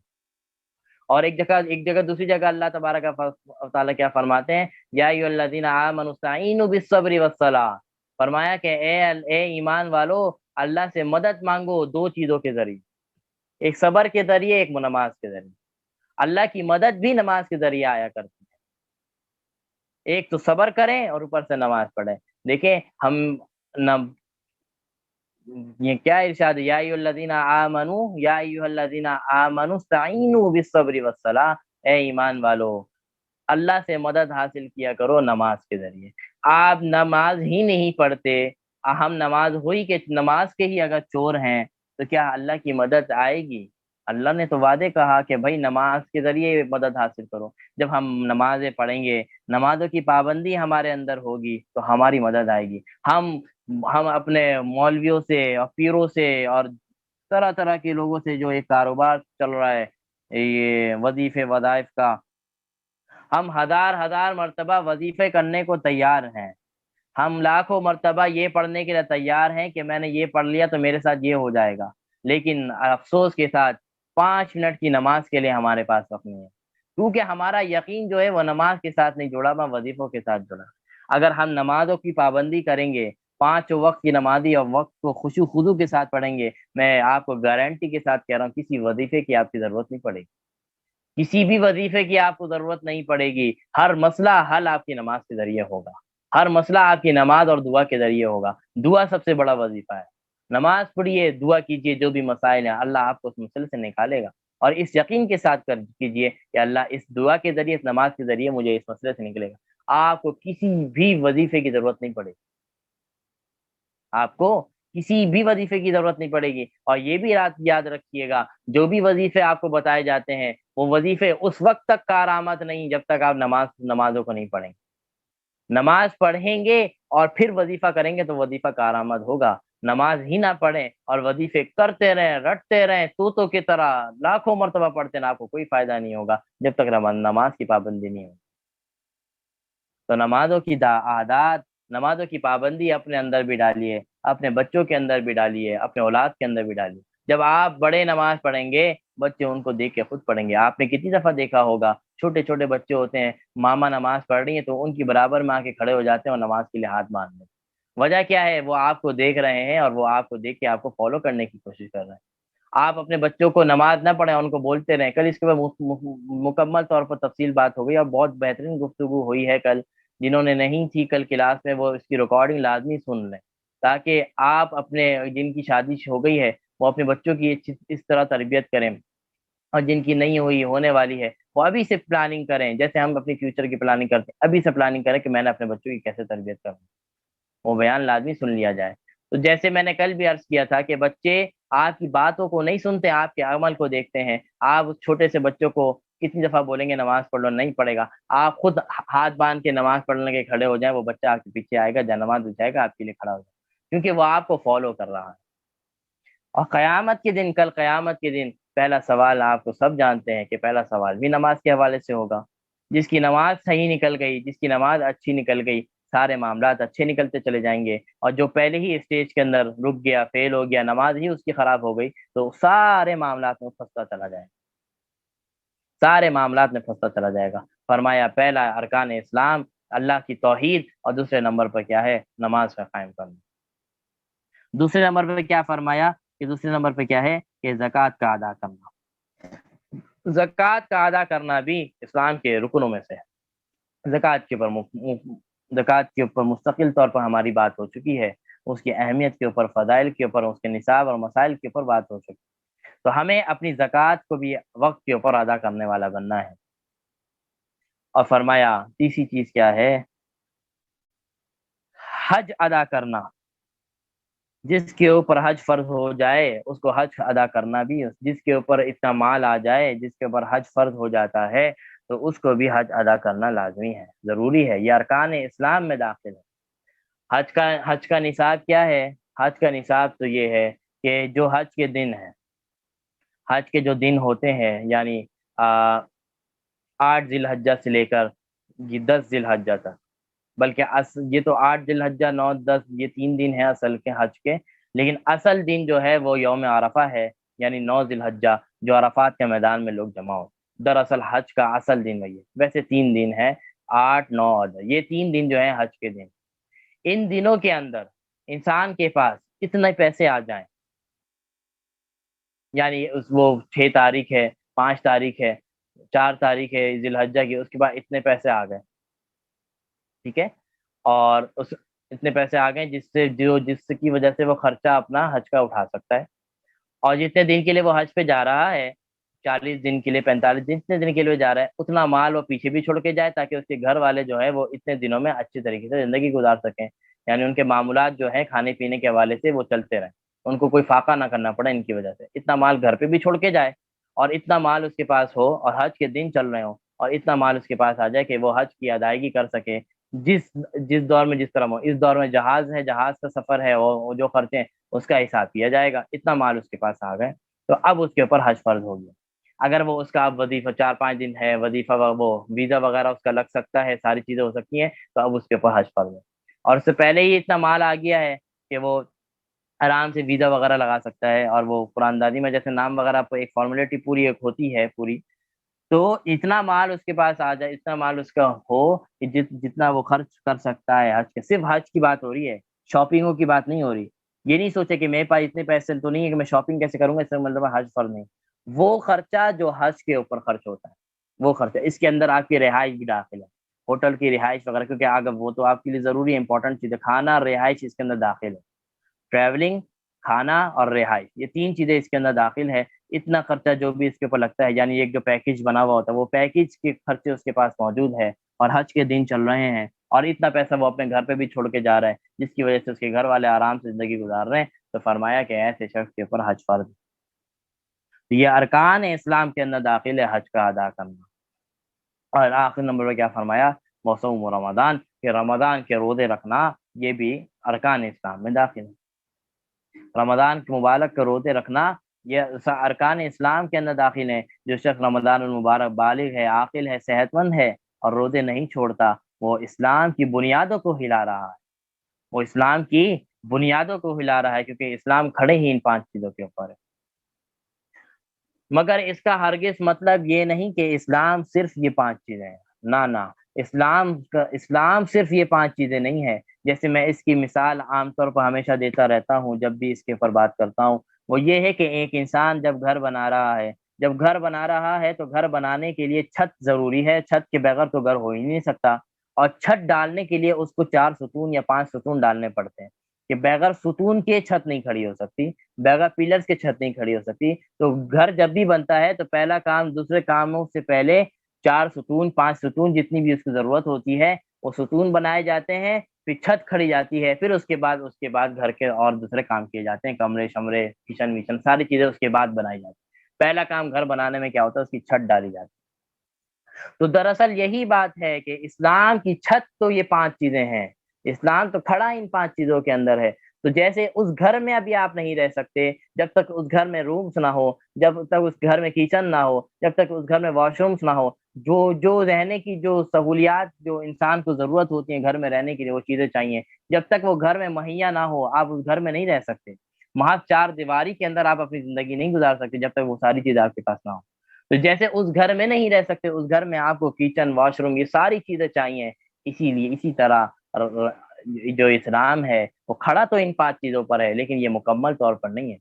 اور ایک جگہ دوسری جگہ اللہ تبارک و تعالیٰ کیا فرماتے ہیں؟ یا ایھا الذین آمنوا استعینوا بالصبر والصلاۃ، فرمایا کہ اے ایمان والو، اللہ سے مدد مانگو 2 چیزوں کے ذریعے، ایک صبر کے ذریعے، ایک نماز کے ذریعے۔ اللہ کی مدد بھی نماز کے ذریعے آیا کرتی ہے، ایک تو صبر کریں اور اوپر سے نماز پڑھیں۔ دیکھیں ہم نہ یہ کیا ارشاد ہے؟ یا ایھا الذین آمنوا استعینوا بالصبر والصلاۃ، اے ایمان والو اللہ سے مدد حاصل کیا کرو نماز کے ذریعے۔ آپ نماز ہی نہیں پڑھتے، ہم نماز ہوئی کہ نماز کے ہی اگر چور ہیں تو کیا اللہ کی مدد آئے گی؟ اللہ نے تو وعدے کہا کہ بھائی نماز کے ذریعے مدد حاصل کرو۔ جب ہم نمازیں پڑھیں گے، نمازوں کی پابندی ہمارے اندر ہوگی تو ہماری مدد آئے گی۔ ہم اپنے مولویوں سے اور پیروں سے اور طرح طرح کے لوگوں سے جو ایک کاروبار چل رہا ہے یہ وظیفے وظائف کا، ہم ہزار ہزار مرتبہ وظیفے کرنے کو تیار ہیں، ہم لاکھوں مرتبہ یہ پڑھنے کے لیے تیار ہیں کہ میں نے یہ پڑھ لیا تو میرے ساتھ یہ ہو جائے گا، لیکن افسوس کے ساتھ 5 منٹ کی نماز کے لیے ہمارے پاس وقت نہیں ہے، کیونکہ ہمارا یقین جو ہے وہ نماز کے ساتھ نہیں جڑا، وہ وظیفوں کے ساتھ جڑا۔ اگر ہم نمازوں کی پابندی کریں گے، 5 وقت کی نمازی اور وقت کو خشوع و خضوع کے ساتھ پڑھیں گے، میں آپ کو گارنٹی کے ساتھ کہہ رہا ہوں کسی وظیفے کی آپ کی ضرورت نہیں پڑے گی، کسی بھی وظیفے کی آپ کو ضرورت نہیں پڑے گی، ہر مسئلہ حل آپ کی نماز کے ذریعے ہوگا، ہر مسئلہ آپ کی نماز اور دعا کے ذریعے ہوگا۔ دعا سب سے بڑا وظیفہ ہے، نماز پڑھیے، دعا کیجیے، جو بھی مسائل ہیں اللہ آپ کو اس مسئلے سے نکالے گا، اور اس یقین کے ساتھ کیجیے کہ اللہ اس دعا کے ذریعے، اس نماز کے ذریعے مجھے اس مسئلے سے نکلے گا۔ آپ کو کسی بھی وظیفے کی ضرورت نہیں پڑے گی، آپ کو کسی بھی وظیفے کی ضرورت نہیں پڑے گی۔ اور یہ بھی یاد رکھیے گا، جو بھی وظیفے آپ کو بتائے جاتے ہیں وہ وظیفے اس وقت تک کارآمد نہیں جب تک آپ نمازوں کو نہیں پڑھیں گے۔ نماز پڑھیں گے اور پھر وظیفہ کریں گے تو وظیفہ کارآمد ہوگا۔ نماز ہی نہ پڑھیں اور وظیفے کرتے رہیں، رٹتے رہیں طوطوں کی طرح، لاکھوں مرتبہ پڑھتے ہیں، آپ کو کوئی فائدہ نہیں ہوگا جب تک نماز کی پابندی نہیں ہوگی۔ تو نمازوں کی عادات، نمازوں کی پابندی اپنے اندر بھی ڈالیے، اپنے بچوں کے اندر بھی ڈالیے، اپنے اولاد کے اندر بھی ڈالیے۔ جب آپ بڑے نماز پڑھیں گے، بچے ان کو دیکھ کے خود پڑھیں گے۔ آپ نے کتنی دفعہ دیکھا ہوگا چھوٹے چھوٹے بچے ہوتے ہیں، ماما نماز پڑھ رہی ہیں تو ان کی برابر میں آ کے کھڑے ہو جاتے ہیں اور نماز کے لیے ہاتھ باندھ دیتے ہیں۔ وجہ کیا ہے؟ وہ آپ کو دیکھ رہے ہیں اور وہ آپ کو دیکھ کے آپ کو فالو کرنے کی کوشش کر رہے ہیں۔ آپ اپنے بچوں کو نماز نہ پڑھیں، ان کو بولتے رہیں. کل اس کے بعد مکمل طور پر تفصیل بات ہو گئی اور بہت بہترین گفتگو ہوئی ہے کل. جنہوں نے نہیں تھی کل کلاس میں وہ اس کی ریکارڈنگ لازمی سن لیں، تاکہ آپ اپنے جن کی شادی ہو گئی ہے وہ اپنے بچوں کی اس طرح تربیت کریں، اور جن کی نہیں ہوئی ہونے والی ہے وہ ابھی سے پلاننگ کریں. جیسے ہم اپنی فیوچر کی پلاننگ کرتے ہیں، ابھی سے پلاننگ کریں کہ میں نے اپنے بچوں کی کیسے تربیت کروں. وہ بیان لازمی سن لیا جائے. تو جیسے میں نے کل بھی عرض کیا تھا کہ بچے آپ کی باتوں کو نہیں سنتے، آپ کے عمل کو دیکھتے ہیں. آپ چھوٹے سے بچوں کو کتنی دفعہ بولیں گے نماز پڑھ لو، نہیں پڑھے گا. آپ خود ہاتھ باندھ کے نماز پڑھنے کے کھڑے ہو جائیں، وہ بچہ آپ کے پیچھے آئے گا، نماز بچائے گا، آپ کے لیے کھڑا ہو جائے گا، کیونکہ وہ آپ کو فالو کر رہا ہے. اور قیامت کے دن، کل قیامت کے دن پہلا سوال آپ کو سب جانتے ہیں کہ پہلا سوال بھی نماز کے حوالے سے ہوگا. جس کی نماز صحیح نکل گئی، جس کی نماز اچھی نکل گئی، سارے معاملات اچھے نکلتے چلے جائیں گے. اور جو پہلے ہی اسٹیج کے اندر رک گیا، فیل ہو گیا، نماز ہی اس کی خراب ہو گئی، تو سارے معاملات میں پھنستا چلا جائے گا، سارے معاملات میں پھنستا چلا جائے گا. فرمایا پہلا ارکان اسلام اللہ کی توحید، اور دوسرے نمبر پر کیا ہے؟ نماز کا قائم کرنا. دوسرے نمبر پہ کیا فرمایا کہ دوسرے نمبر پہ کیا ہے کہ زکوٰۃ کا ادا کرنا. زکوٰۃ کا ادا کرنا بھی اسلام کے رکنوں میں سے ہے. زکوٰۃ کے اوپر مستقل طور پر ہماری بات ہو چکی ہے، اس کی اہمیت کے اوپر، فضائل کے اوپر، اس کے نصاب اور مسائل کے اوپر بات ہو چکی. تو ہمیں اپنی زکوٰۃ کو بھی وقت کے اوپر ادا کرنے والا بننا ہے. اور فرمایا تیسری چیز کیا ہے؟ حج ادا کرنا. جس کے اوپر حج فرض ہو جائے اس کو حج ادا کرنا بھی، جس کے اوپر اتنا مال آ جائے، جس کے اوپر حج فرض ہو جاتا ہے، تو اس کو بھی حج ادا کرنا لازمی ہے، ضروری ہے. یہ ارکان اسلام میں داخل ہے. حج کا نصاب کیا ہے؟ حج کا نصاب تو یہ ہے کہ جو حج کے دن ہیں، حج کے جو دن ہوتے ہیں، یعنی 8 ذی الحجہ سے لے کر 10 ذی الحجہ تک، بلکہ یہ تو 8 ذی الحجہ، 9، 10، یہ 3 دن ہیں اصل کے حج کے، لیکن اصل دن جو ہے وہ یوم عرفہ ہے، یعنی 9 ذی الحجہ، جو عرفات کے میدان میں لوگ جمع ہو. دراصل حج کا اصل دن وہی ہے. ویسے 3 دن ہے، 8، 9 اور 10، یہ 3 دن جو ہیں حج کے دن. ان دنوں کے اندر انسان کے پاس کتنے پیسے آ جائیں، یعنی وہ 6 تاریخ ہے، 5 تاریخ ہے، 4 تاریخ ہے ذی الحجہ کی، اس کے بعد اتنے پیسے آ گئے، ٹھیک ہے، اور اتنے پیسے آ گئے جس کی وجہ سے وہ خرچہ اپنا حج کا اٹھا سکتا ہے. اور جتنے دن کے لیے وہ حج پہ جا رہا ہے، 40 دن کے لیے، 45 دن، جتنے دن کے لیے جا رہا ہے، اتنا مال وہ پیچھے بھی چھوڑ کے جائے، تاکہ اس کے گھر والے جو ہے وہ اتنے دنوں میں اچھی طریقے سے زندگی گزار سکیں. یعنی ان کے معاملات جو ہیں کھانے پینے کے حوالے سے وہ چلتے رہیں، ان کو کوئی فاقہ نہ کرنا پڑے ان کی وجہ سے. اتنا مال گھر پہ بھی چھوڑ کے جائے، اور اتنا مال اس کے پاس ہو، اور حج کے دن چل رہے ہوں، اور اتنا مال اس کے پاس آ جائے کہ وہ حج کی ادائیگی کر سکے. جس جس دور میں جس طرح ہو، اس دور میں جہاز ہے، جہاز کا سفر ہے، وہ جو خرچے ہیں اس کا حساب کیا جائے گا. اتنا مال اس کے پاس آ گئے تو اب اس کے اوپر حج فرض ہو گیا. اگر وہ اس کا اب وظیفہ 4-5 دن ہے، وظیفہ وہ ویزا وغیرہ اس کا لگ سکتا ہے، ساری چیزیں ہو سکتی ہیں، تو اب اس کے اوپر حج فرض ہے. اور اس سے پہلے ہی اتنا مال آ گیا ہے کہ وہ آرام سے ویزا وغیرہ لگا سکتا ہے، اور وہ قرآن دادی میں جیسے نام وغیرہ پہ ایک فارمیلٹی پوری ایک ہوتی ہے پوری، تو اتنا مال اس کے پاس آ جائے، اتنا مال اس کا ہو کہ جتنا وہ خرچ کر سکتا ہے حج کے. صرف حج کی بات ہو رہی ہے، شاپنگوں کی بات نہیں ہو رہی. یہ نہیں سوچے کہ میرے پاس اتنے پیسے تو نہیں ہے کہ میں شاپنگ کیسے کروں گا، اس کا مطلب حج فرض نہیں. وہ خرچہ جو حج کے اوپر خرچ ہوتا ہے، وہ خرچہ، اس کے اندر آپ کی رہائش بھی داخل ہے، ہوٹل کی رہائش وغیرہ، کیونکہ اگر وہ تو آپ کے لیے ضروری ہے، امپورٹنٹ چیز ہے. کھانا، رہائش اس کے اندر داخل ہے. ٹریولنگ، کھانا اور رہائش، یہ 3 چیزیں اس کے اندر داخل ہے. اتنا خرچہ جو بھی اس کے اوپر لگتا ہے، یعنی ایک جو پیکج بنا ہوا ہوتا ہے، وہ پیکج کے خرچے اس کے پاس موجود ہے، اور حج کے دن چل رہے ہیں، اور اتنا پیسہ وہ اپنے گھر پہ بھی چھوڑ کے جا رہا ہے، جس کی وجہ سے اس کے گھر والے آرام سے زندگی گزار رہے ہیں. تو فرمایا کہ ایسے شخص کے اوپر حج فرض. یہ ارکان اسلام کے اندر داخل ہے حج کا ادا کرنا. اور آخر نمبر پہ کیا فرمایا؟ موسم رمضان، کہ رمضان کے روزے رکھنا یہ بھی ارکان اسلام میں داخل ہے. رمضان کے مبارک کے روزے رکھنا یہ ارکان اسلام کے اندر داخل ہیں. جو شخص رمضان المبارک بالغ ہے، عاقل ہے، صحت مند ہے، اور روزے نہیں چھوڑتا، وہ اسلام کی بنیادوں کو ہلا رہا ہے. وہ اسلام کی بنیادوں کو ہلا رہا ہے، کیونکہ اسلام کھڑے ہی ان 5 چیزوں کے اوپر ہے. مگر اس کا ہرگز مطلب یہ نہیں کہ اسلام صرف یہ 5 چیزیں ہیں. نہ، اسلام صرف یہ 5 چیزیں نہیں ہے. جیسے میں اس کی مثال عام طور پر ہمیشہ دیتا رہتا ہوں جب بھی اس کے اوپر بات کرتا ہوں. وہ یہ ہے کہ ایک انسان جب گھر بنا رہا ہے، تو گھر بنانے کے لیے چھت ضروری ہے، چھت کے بغیر تو گھر ہو ہی نہیں سکتا، اور چھت ڈالنے کے لیے اس کو 4 ستون یا 5 ستون ڈالنے پڑتے ہیں، کہ بغیر ستون کے چھت نہیں کھڑی ہو سکتی، بغیر پیلرز کے چھت نہیں کھڑی ہو سکتی۔ تو گھر جب بھی بنتا ہے تو پہلا کام دوسرے کاموں سے پہلے 4 ستون 5 ستون جتنی بھی اس کی ضرورت ہوتی ہے وہ ستون بنائے جاتے ہیں، پھر چھت کھڑی جاتی ہے، پھر اس کے بعد گھر کے اور دوسرے کام کیے جاتے ہیں، کمرے شمرے کچن وچن ساری چیزیں اس کے بعد بنائی جاتی ہیں۔ پہلا کام گھر بنانے میں کیا ہوتا ہے، اس کی چھت ڈالی جاتی ہے۔ تو دراصل یہی بات ہے کہ اسلام کی چھت تو یہ 5 چیزیں ہیں، اسلام تو کھڑا ان 5 چیزوں کے اندر ہے۔ تو جیسے اس گھر میں ابھی آپ نہیں رہ سکتے جب تک اس گھر میں رومس نہ ہو، جب تک اس گھر میں کچن نہ ہو، جب تک اس گھر میں واش رومس نہ ہو، جو رہنے کی جو سہولیات جو انسان کو ضرورت ہوتی ہیں گھر میں رہنے کے لیے وہ چیزیں چاہیے، جب تک وہ گھر میں مہیا نہ ہو آپ اس گھر میں نہیں رہ سکتے۔ محض 4 دیواری کے اندر آپ اپنی زندگی نہیں گزار سکتے جب تک وہ ساری چیزیں آپ کے پاس نہ ہو۔ تو جیسے اس گھر میں نہیں رہ سکتے، اس گھر میں آپ کو کچن واش روم یہ ساری چیزیں چاہیے، اسی لیے اسی طرح جو اسلام ہے وہ کھڑا تو ان 5 چیزوں پر ہے، لیکن یہ مکمل طور پر نہیں ہے۔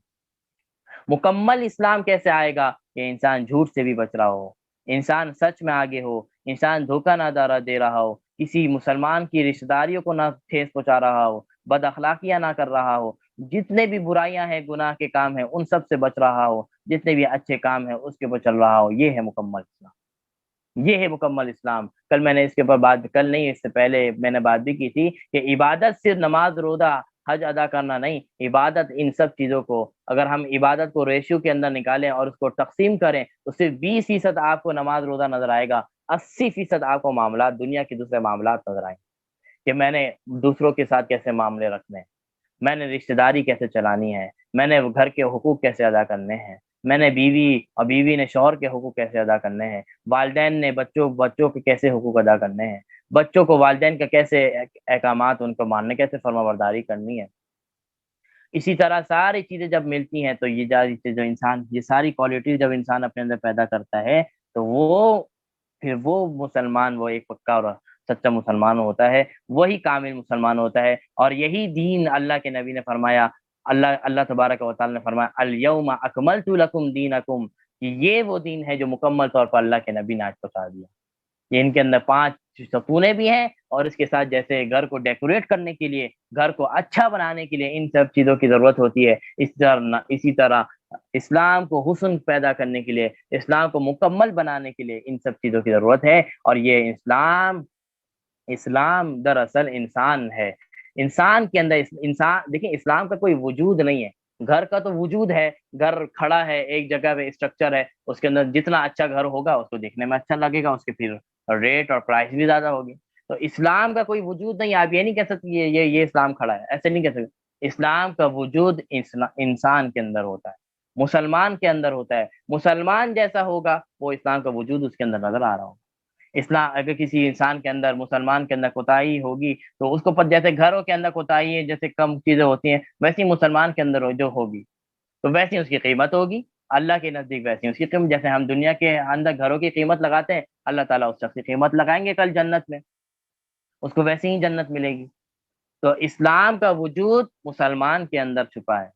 مکمل اسلام کیسے آئے گا کہ انسان جھوٹ سے بھی بچ رہا ہو، انسان سچ میں آگے ہو، انسان دھوکہ نہ دے رہا ہو، کسی مسلمان کی رشتہ داریوں کو نہ ٹھیس پہنچا رہا ہو، بد اخلاقیاں نہ کر رہا ہو، جتنے بھی برائیاں ہیں گناہ کے کام ہیں ان سب سے بچ رہا ہو، جتنے بھی اچھے کام ہیں اس کے اوپر چل رہا ہو، یہ ہے مکمل اسلام، یہ ہے مکمل اسلام۔ کل میں نے اس کے اوپر بات، کل نہیں اس سے پہلے میں نے بات بھی کی تھی کہ عبادت صرف نماز روزہ حج ادا کرنا نہیں، عبادت ان سب چیزوں کو اگر ہم عبادت کو ریشیو کے اندر نکالیں اور اس کو تقسیم کریں تو صرف 20% آپ کو نماز روزہ نظر آئے گا، 80% آپ کو معاملات دنیا کے دوسرے معاملات نظر آئیں گے، کہ میں نے دوسروں کے ساتھ کیسے معاملے رکھنے ہیں، میں نے رشتہ داری کیسے چلانی ہے، میں نے گھر کے حقوق کیسے ادا کرنے ہیں، میں نے بیوی نے شوہر کے حقوق کیسے ادا کرنے ہیں، والدین نے بچوں کے کیسے حقوق ادا کرنے ہیں، بچوں کو والدین کا کیسے احکامات ان کو ماننے، کیسے فرما برداری کرنی ہے۔ اسی طرح ساری چیزیں جب ملتی ہیں تو یہ جو انسان یہ ساری کوالٹی جب انسان اپنے اندر پیدا کرتا ہے تو پھر وہ مسلمان، وہ ایک پکا اور سچا مسلمان ہوتا ہے، وہی کامل مسلمان ہوتا ہے، اور یہی دین اللہ کے نبی نے فرمایا، اللہ تبارک و تعالی نے فرمایا الیوم اکملت لکم دینکم، کہ یہ وہ دین ہے جو مکمل طور پر اللہ کے نبی نے آج بتا دیا۔ یہ ان کے اندر 5 ستونے بھی ہیں، اور اس کے ساتھ جیسے گھر کو ڈیکوریٹ کرنے کے لیے، گھر کو اچھا بنانے کے لیے ان سب چیزوں کی ضرورت ہوتی ہے، اسی طرح اسلام کو حسن پیدا کرنے کے لیے، اسلام کو مکمل بنانے کے لیے ان سب چیزوں کی ضرورت ہے، اور یہ اسلام دراصل انسان ہے، انسان کے اندر انسان دیکھیں اسلام کا کوئی وجود نہیں ہے، گھر کا تو وجود ہے، گھر کھڑا ہے ایک جگہ پہ، اسٹرکچر ہے، اس کے اندر جتنا اچھا گھر ہوگا اس کو دیکھنے میں اچھا لگے گا، اس کے پھر ریٹ اور پرائس بھی زیادہ ہوگی۔ تو اسلام کا کوئی وجود نہیں، آپ یہ نہیں کہہ سکتے یہ اسلام کھڑا ہے، ایسے نہیں کہہ سکتے، اسلام کا وجود انسان کے اندر ہوتا ہے، مسلمان کے اندر ہوتا ہے، مسلمان جیسا ہوگا وہ اسلام کا وجود اس کے اندر نظر آ رہا ہوگا۔ اسلام اگر کسی انسان کے اندر، مسلمان کے اندر کوتاہی ہوگی تو اس کو جیسے گھروں کے اندر کوتاہی ہے، جیسے کم چیزیں ہوتی ہیں ویسی مسلمان کے اندر جو ہوگی تو ویسی اس کی قیمت ہوگی اللہ کے نزدیک، ویسی اس کی قیمت، جیسے ہم دنیا کے اندر گھروں کی قیمت لگاتے ہیں اللہ تعالیٰ اس شخص کی قیمت لگائیں گے کل جنت میں، اس کو ویسی ہی جنت ملے گی۔ تو اسلام کا وجود مسلمان کے اندر چھپا ہے،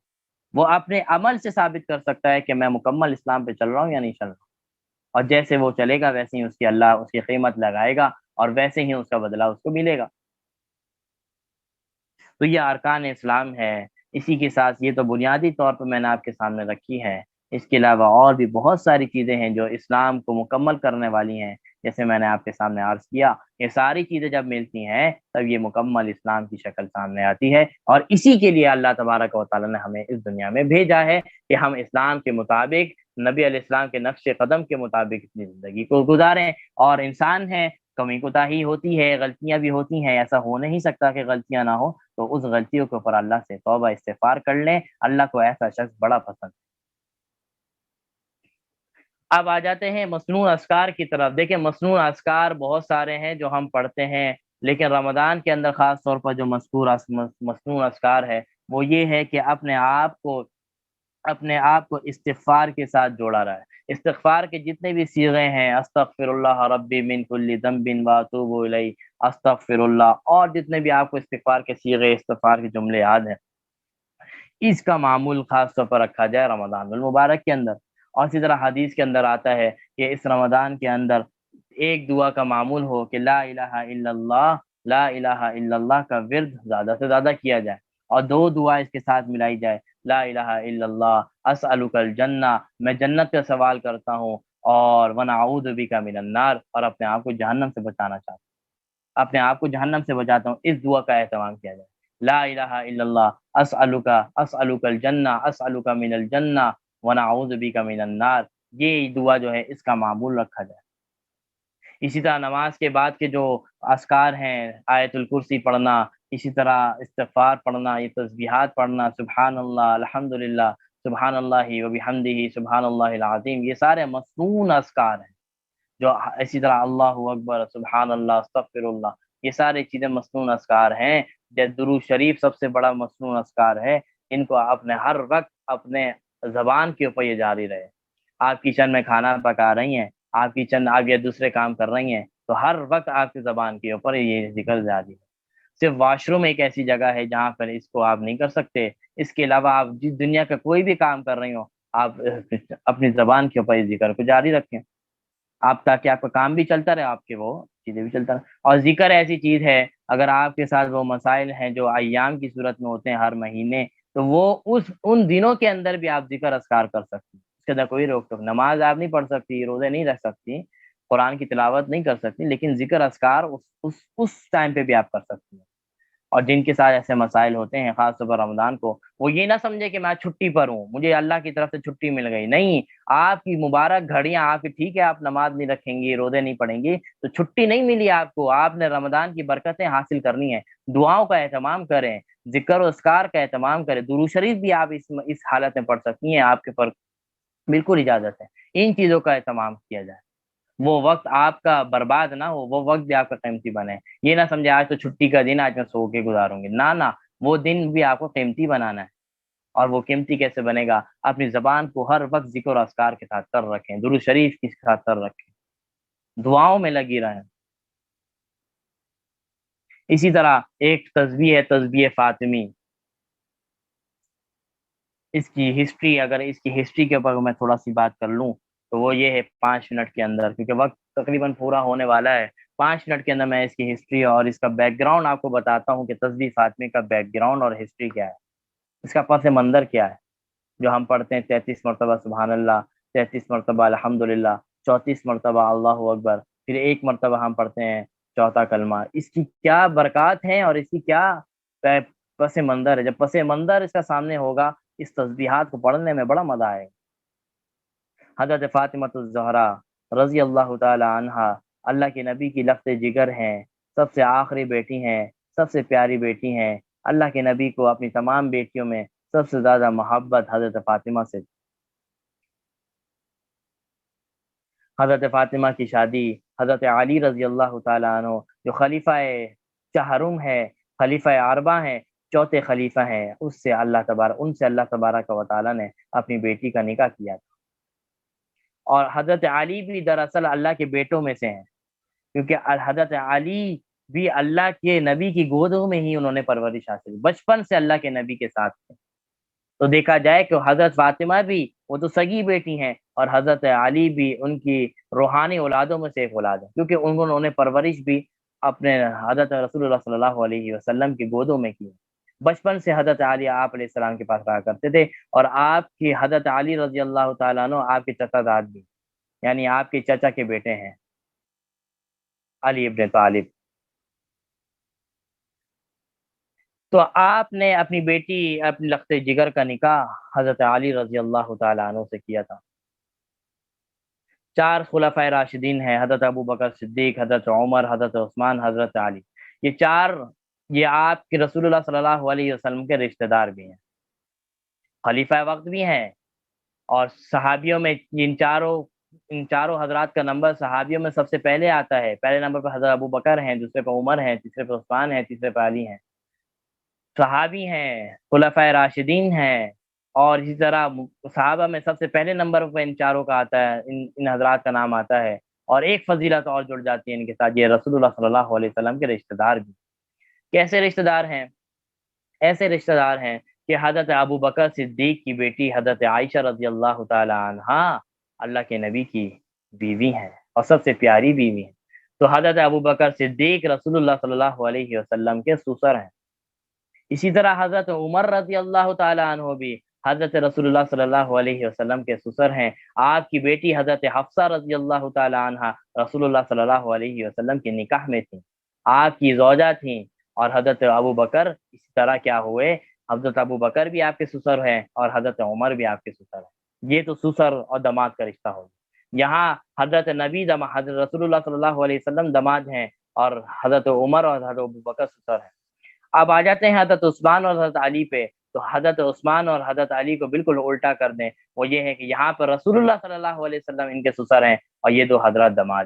وہ اپنے عمل سے ثابت کر سکتا ہے کہ میں مکمل اسلام پہ چل رہا ہوں یا نہیں چل رہا ہوں، اور جیسے وہ چلے گا ویسے ہی اللہ اس کی قیمت لگائے گا، اور ویسے ہی اس کا بدلہ اس کو ملے گا۔ تو یہ ارکان اسلام ہے، اسی کے ساتھ یہ تو بنیادی طور پر میں نے آپ کے سامنے رکھی ہے، اس کے علاوہ اور بھی بہت ساری چیزیں ہیں جو اسلام کو مکمل کرنے والی ہیں، جیسے میں نے آپ کے سامنے عرض کیا، یہ ساری چیزیں جب ملتی ہیں تب یہ مکمل اسلام کی شکل سامنے آتی ہے، اور اسی کے لیے اللہ تبارک و تعالیٰ نے ہمیں اس دنیا میں بھیجا ہے کہ ہم اسلام کے مطابق، نبی علیہ السلام کے نقش قدم کے مطابق اپنی زندگی کو گزاریں، اور انسان ہے، کمی کوتاہی ہوتی ہے، غلطیاں بھی ہوتی ہیں، ایسا ہو نہیں سکتا کہ غلطیاں نہ ہو، تو اس غلطیوں کے اوپر اللہ سے توبہ استغفار کر لیں، اللہ کو ایسا شخص بڑا پسند ہے۔ اب آ جاتے ہیں مصنوع اذکار کی طرف۔ دیکھیں مصنوع اذکار بہت سارے ہیں جو ہم پڑھتے ہیں، لیکن رمضان کے اندر خاص طور پر جو مصنوع اذکار ہے وہ یہ ہے کہ اپنے آپ کو استغفار کے ساتھ جوڑا رہا ہے، استغفار کے جتنے بھی صیغے ہیں، استغفر اللہ ربی من کل ذنب واتوب الیہ، استغفر اللہ، اور جتنے بھی آپ کو استغفار کے صیغے، استغفار کے جملے یاد ہیں، اس کا معمول خاص طور پر رکھا جائے رمضان المبارک کے اندر۔ اور اسی طرح حدیث کے اندر آتا ہے کہ اس رمضان کے اندر ایک دعا کا معمول ہو کہ لا الہ الا اللہ، لا الہ الا اللہ کا ورد زیادہ سے زیادہ کیا جائے، اور دو دعا اس کے ساتھ ملائی جائے، لا الہ الا اللہ اسألک الجنہ، میں جنت کا سوال کرتا ہوں، اور ونعوذ بک من النار، اور اپنے آپ کو جہنم سے بچانا چاہتا ہوں، اپنے آپ کو جہنم سے بچاتا ہوں، اس دعا کا اہتمام کیا جائے، لا الہ الا اللہ اسألک الجنہ، اسألک من الجنہ ونعوذ بک من النار، یہ دعا جو ہے اس کا معمول رکھا جائے۔ اسی طرح نماز کے بعد کے جو اذکار ہیں، آیت الکرسی پڑھنا، اسی طرح استغفار پڑھنا، یہ تسبیحات پڑھنا، سبحان اللہ، الحمدللہ، سبحان اللہ وبحمدہ، سبحان اللہ العظیم، یہ سارے مسنون اذکار ہیں۔ جو اسی طرح اللہ اکبر، سبحان اللہ، استغفر اللہ، یہ ساری چیزیں مسنون اذکار ہیں۔ درود شریف سب سے بڑا مسنون اذکار ہے، ان کو اپنے ہر وقت اپنے زبان کے اوپر یہ جاری رہے۔ آپ کچن میں کھانا پکا رہی ہیں، آپ کچن آگے دوسرے کام کر رہی ہیں، تو ہر وقت آپ کی زبان کے اوپر یہ ذکر جاری ہے۔ صرف واش روم ایک ایسی جگہ ہے جہاں پر اس کو آپ نہیں کر سکتے، اس کے علاوہ آپ جس دنیا کا کوئی بھی کام کر رہی ہو، آپ اپنی زبان کے اوپر اس ذکر کو جاری رکھیں، آپ تاکہ آپ کا کام بھی چلتا رہے، آپ کے وہ چیزیں بھی چلتا رہے۔ اور ذکر ایسی چیز ہے، اگر آپ کے ساتھ وہ مسائل ہیں جو ایام کی صورت میں ہوتے ہیں ہر مہینے، تو وہ ان دنوں کے اندر بھی آپ ذکر اذکار کر سکتے ہیں، اس کے اندر کوئی روک ٹوک، نماز آپ نہیں پڑھ سکتی، روزے نہیں رکھ سکتی، قرآن کی تلاوت نہیں کر سکتی، لیکن ذکر اذکار اس ٹائم پہ بھی آپ کر سکتی ہیں۔ اور جن کے ساتھ ایسے مسائل ہوتے ہیں خاص طور پر رمضان کو، وہ یہ نہ سمجھے کہ میں چھٹی پر ہوں، مجھے اللہ کی طرف سے چھٹی مل گئی، نہیں، آپ کی مبارک گھڑیاں آپ کی، ٹھیک ہے آپ نماز نہیں رکھیں گی، روزے نہیں پڑھیں گی، تو چھٹی نہیں ملی آپ کو، آپ نے رمضان کی برکتیں حاصل کرنی ہے۔ دعاؤں کا اہتمام کریں، ذکر و اذکار کا اہتمام کریں، درود شریف بھی آپ اس حالت میں پڑھ سکتی ہیں، آپ کے پر بالکل اجازت ہے، ان چیزوں کا اہتمام کیا جائے، وہ وقت آپ کا برباد نہ ہو، وہ وقت بھی آپ کا قیمتی بنے۔ یہ نہ سمجھے آج تو چھٹی کا دن، آج میں سو کے گزاروں گی، نہ، وہ دن بھی آپ کو قیمتی بنانا ہے۔ اور وہ قیمتی کیسے بنے گا؟ اپنی زبان کو ہر وقت ذکر و اذکار کے ساتھ کر رکھیں، درود شریف کے ساتھ کر رکھیں، دعاؤں میں لگی رہیں۔ اسی طرح ایک تسبیح ہے، تسبیح فاطمی، اس کی ہسٹری، اگر اس کی ہسٹری کے اوپر میں تھوڑا سی بات کر لوں تو وہ یہ ہے 5 منٹ کے اندر، کیونکہ وقت تقریباً پورا ہونے والا ہے، 5 منٹ کے اندر میں اس کی ہسٹری اور اس کا بیک گراؤنڈ آپ کو بتاتا ہوں کہ تسبیح فاطمی کا بیک گراؤنڈ اور ہسٹری کیا ہے، اس کا پس منظر کیا ہے۔ جو ہم پڑھتے ہیں 33 مرتبہ سبحان اللہ، 33 مرتبہ الحمدللہ، 34 مرتبہ اللہ اکبر، پھر 1 مرتبہ ہم پڑھتے ہیں چوتھا کلمہ، اس کی کیا برکات ہیں اور اس کی کیا پس منظر ہے۔ جب پس منظر اس کا سامنے ہوگا، اس تسبیحات کو پڑھنے میں بڑا مزہ آئے گا۔ حضرت فاطمہ الزہرا رضی اللہ تعالی عنہا، اللہ کے نبی کی لفظ جگر ہیں، سب سے آخری بیٹی ہیں، سب سے پیاری بیٹی ہیں، اللہ کے نبی کو اپنی تمام بیٹیوں میں سب سے زیادہ محبت حضرت فاطمہ سے۔ حضرت فاطمہ کی شادی حضرت علی رضی اللہ تعالیٰ عنہ، جو خلیفہ چہرم ہے، خلیفہ اربع ہیں، چوتھے خلیفہ ہیں، ان سے اللہ تبارک و تعالیٰ نے اپنی بیٹی کا نکاح کیا تھا۔ اور حضرت علی بھی دراصل اللہ کے بیٹوں میں سے ہیں، کیونکہ حضرت علی بھی اللہ کے نبی کی گودوں میں ہی انہوں نے پرورش حاصل، بچپن سے اللہ کے نبی کے ساتھ تھے۔ تو دیکھا جائے کہ حضرت فاطمہ بھی وہ تو سگی بیٹی ہیں، اور حضرت علی بھی ان کی روحانی اولادوں میں سے ایک اولاد ہے، کیونکہ انہوں نے پرورش بھی اپنے حضرت رسول اللہ صلی اللہ علیہ وسلم کی گودوں میں کی۔ بچپن سے حضرت علی آپ علیہ السلام کے پاس رہا کرتے تھے، اور آپ کی حضرت علی رضی اللہ تعالیٰ عنہ آپ کے چچا داد بھی، یعنی آپ کے چچا کے بیٹے ہیں، علی ابن طالب۔ تو آپ نے اپنی بیٹی، اپنی لخت جگر کا نکاح حضرت علی رضی اللہ تعالیٰ عنہ سے کیا تھا۔ 4 خلفائے راشدین ہیں، حضرت ابو بکر صدیق، حضرت عمر، حضرت عثمان، حضرت علی، یہ چار، یہ آپ کے رسول اللہ صلی اللہ علیہ وسلم کے رشتہ دار بھی ہیں، خلیفہ وقت بھی ہیں، اور صحابیوں میں ان چاروں حضرات کا نمبر صحابیوں میں سب سے پہلے آتا ہے، پہلے نمبر پہ حضرت ابو بکر ہیں، دوسرے پہ عمر ہیں، تیسرے پہ عثمان ہیں، تیسرے پہ علی ہیں، صحابی ہیں، خلفائے راشدین ہیں۔ اور اسی طرح صحابہ میں سب سے پہلے نمبر پہ ان چاروں کا آتا ہے، ان حضرات کا نام آتا ہے، اور ایک فضیلت اور جڑ جاتی ہے ان کے ساتھ، یہ رسول اللہ صلی اللہ علیہ وسلم کے رشتہ دار بھی۔ کیسے رشتہ دار ہیں؟ ایسے رشتہ دار ہیں کہ حضرت ابو بکر صدیق کی بیٹی حضرت عائشہ رضی اللہ تعالی عنہا اللہ کے نبی کی بیوی ہیں اور سب سے پیاری بیوی ہیں۔ تو حضرت ابو بکر صدیق رسول اللہ صلی اللہ علیہ وسلم کے سسر ہیں۔ اسی طرح حضرت عمر رضی اللہ تعالی عنہ بھی حضرت رسول اللہ صلی اللہ علیہ وسلم کے سسر ہیں۔ آپ کی بیٹی حضرت حفصہ رضی اللہ تعالی عنہ رسول اللہ صلی اللہ علیہ وسلم کے نکاح میں تھیں، آپ کی زوجہ تھیں۔ اور حضرت ابو بکر اسی طرح کیا ہوئے، حضرت ابو بکر بھی آپ کے سسر ہیں اور حضرت عمر بھی آپ کے سسر ہیں۔ یہ تو سسر اور داماد کا رشتہ ہو گیا۔ یہاں حضرت نبی حضرت رسول اللہ صلی اللہ علیہ وسلم داماد ہیں اور حضرت عمر اور حضرت ابو بکر سسر ہیں۔ اب آ جاتے ہیں حضرت عثمان اور حضرت علی پہ، تو حضرت عثمان اور حضرت علی کو بالکل الٹا کر دیں، وہ یہ ہے کہ یہاں پر رسول اللہ صلی اللہ علیہ وسلم ان کے سسر ہیں اور یہ دو حضرات داماد۔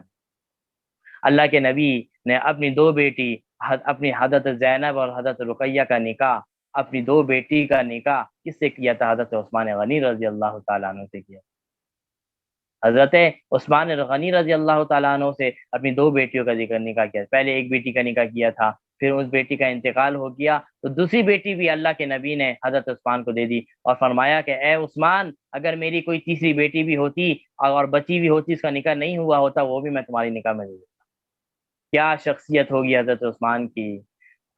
اللہ کے نبی نے اپنی دو بیٹی اپنی حضرت زینب اور حضرت رقیہ کا نکاح، اپنی دو بیٹی کا نکاح کس سے کیا تھا؟ حضرت عثمان غنی رضی اللہ تعالیٰ عنہ سے کیا۔ حضرت عثمان غنی رضی اللہ تعالیٰ عنہ سے اپنی دو بیٹیوں کا ذکر نکاح کیا، پہلے ایک بیٹی کا نکاح کیا تھا، پھر اس بیٹی کا انتقال ہو گیا تو دوسری بیٹی بھی اللہ کے نبی نے حضرت عثمان کو دے دی اور فرمایا کہ اے عثمان، اگر میری کوئی تیسری بیٹی بھی ہوتی اور بچی بھی ہوتی، اس کا نکاح نہیں ہوا ہوتا، وہ بھی میں تمہاری نکاح میں دے دیتا۔ کیا شخصیت ہوگی حضرت عثمان کی!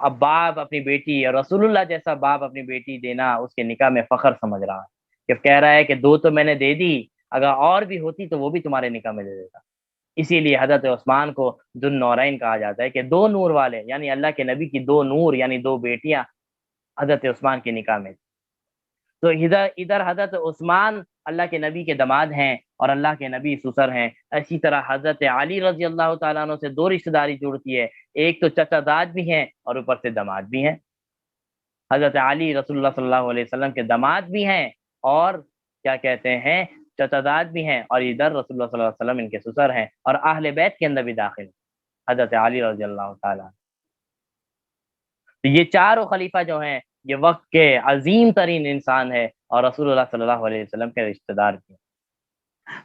اب باپ اپنی بیٹی اور رسول اللہ جیسا باپ اپنی بیٹی دینا اس کے نکاح میں فخر سمجھ رہا ہے، کہ کہہ رہا ہے کہ دو تو میں نے دے دی، اگر اور بھی ہوتی تو وہ بھی تمہارے نکاح میں دے دیتا۔ اسی لیے حضرت عثمان کو ذو النورین کہا جاتا ہے، کہ دو نور والے، یعنی اللہ کے نبی کی دو نور یعنی دو بیٹیاں حضرت عثمان کے نکاح میں۔ تو ادھر حضرت عثمان اللہ کے نبی کے داماد ہیں اور اللہ کے نبی سسر ہیں۔ اسی طرح حضرت علی رضی اللہ تعالیٰ عنہ سے دو رشتہ داری جڑتی ہے، ایک تو چچا داد بھی ہیں اور اوپر سے داماد بھی ہیں۔ حضرت علی رسول اللہ صلی اللہ علیہ وسلم کے داماد بھی ہیں اور کیا کہتے ہیں چچا داد بھی ہیں، اور ادھر رسول اللہ صلی اللہ علیہ وسلم ان کے سسر ہیں اور اہل بیت کے اندر بھی داخل حضرت علی رضی اللہ تعالیٰ۔ تو یہ چاروں خلیفہ جو ہیں یہ وقت کے عظیم ترین انسان ہے اور رسول اللہ صلی اللہ علیہ وسلم کے رشتہ دار بھی۔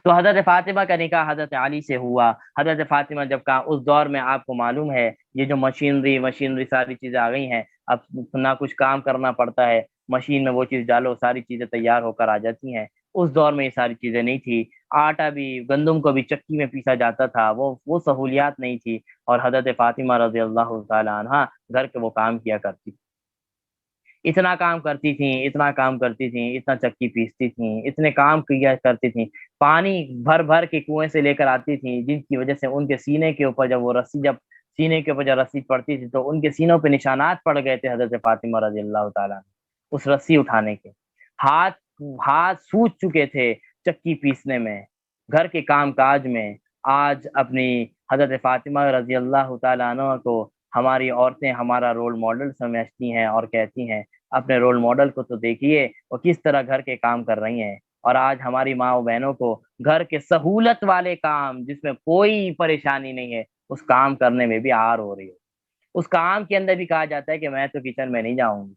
تو حضرت فاطمہ کا نکاح حضرت علی سے ہوا۔ حضرت فاطمہ جب کہا، اس دور میں آپ کو معلوم ہے یہ جو مشینری ساری چیزیں آ گئی ہیں، اب نہ کچھ کام کرنا پڑتا ہے، مشین میں وہ چیز ڈالو ساری چیزیں تیار ہو کر آ جاتی ہیں۔ اس دور میں یہ ساری چیزیں نہیں تھی، آٹا بھی گندم کو بھی چکی میں پیسا جاتا تھا، وہ سہولیات نہیں تھی، اور حضرت فاطمہ رضی اللہ تعالی عنہا گھر کے وہ کام کیا کرتی، اتنا کام کرتی تھیں، اتنا چکی پیستی تھیں، اتنے کام کیا کرتی تھیں، پانی بھر بھر کے کنویں سے لے کر آتی تھیں، جن کی وجہ سے ان کے سینے کے اوپر جب سینے کے اوپر جب رسی پڑتی تھی تو ان کے سینوں پہ نشانات پڑ گئے تھے حضرت فاطمہ رضی اللہ تعالیٰ اس رسی اٹھانے کے۔ ہاتھ سوج چکے تھے چکی پیسنے میں، گھر کے کام کاج میں۔ آج اپنی حضرت فاطمہ رضی اللہ تعالیٰ عنہ کو ہماری عورتیں ہمارا رول ماڈل سمجھتی ہیں اور کہتی ہیں اپنے رول ماڈل کو تو دیکھیے وہ کس طرح گھر کے کام کر رہی ہیں، اور آج ہماری ماں و بہنوں کو گھر کے سہولت والے کام جس میں کوئی پریشانی نہیں ہے اس کام کرنے میں بھی آر ہو رہی ہے۔ اس کام کے اندر بھی کہا جاتا ہے کہ میں تو کچن میں نہیں جاؤں گی،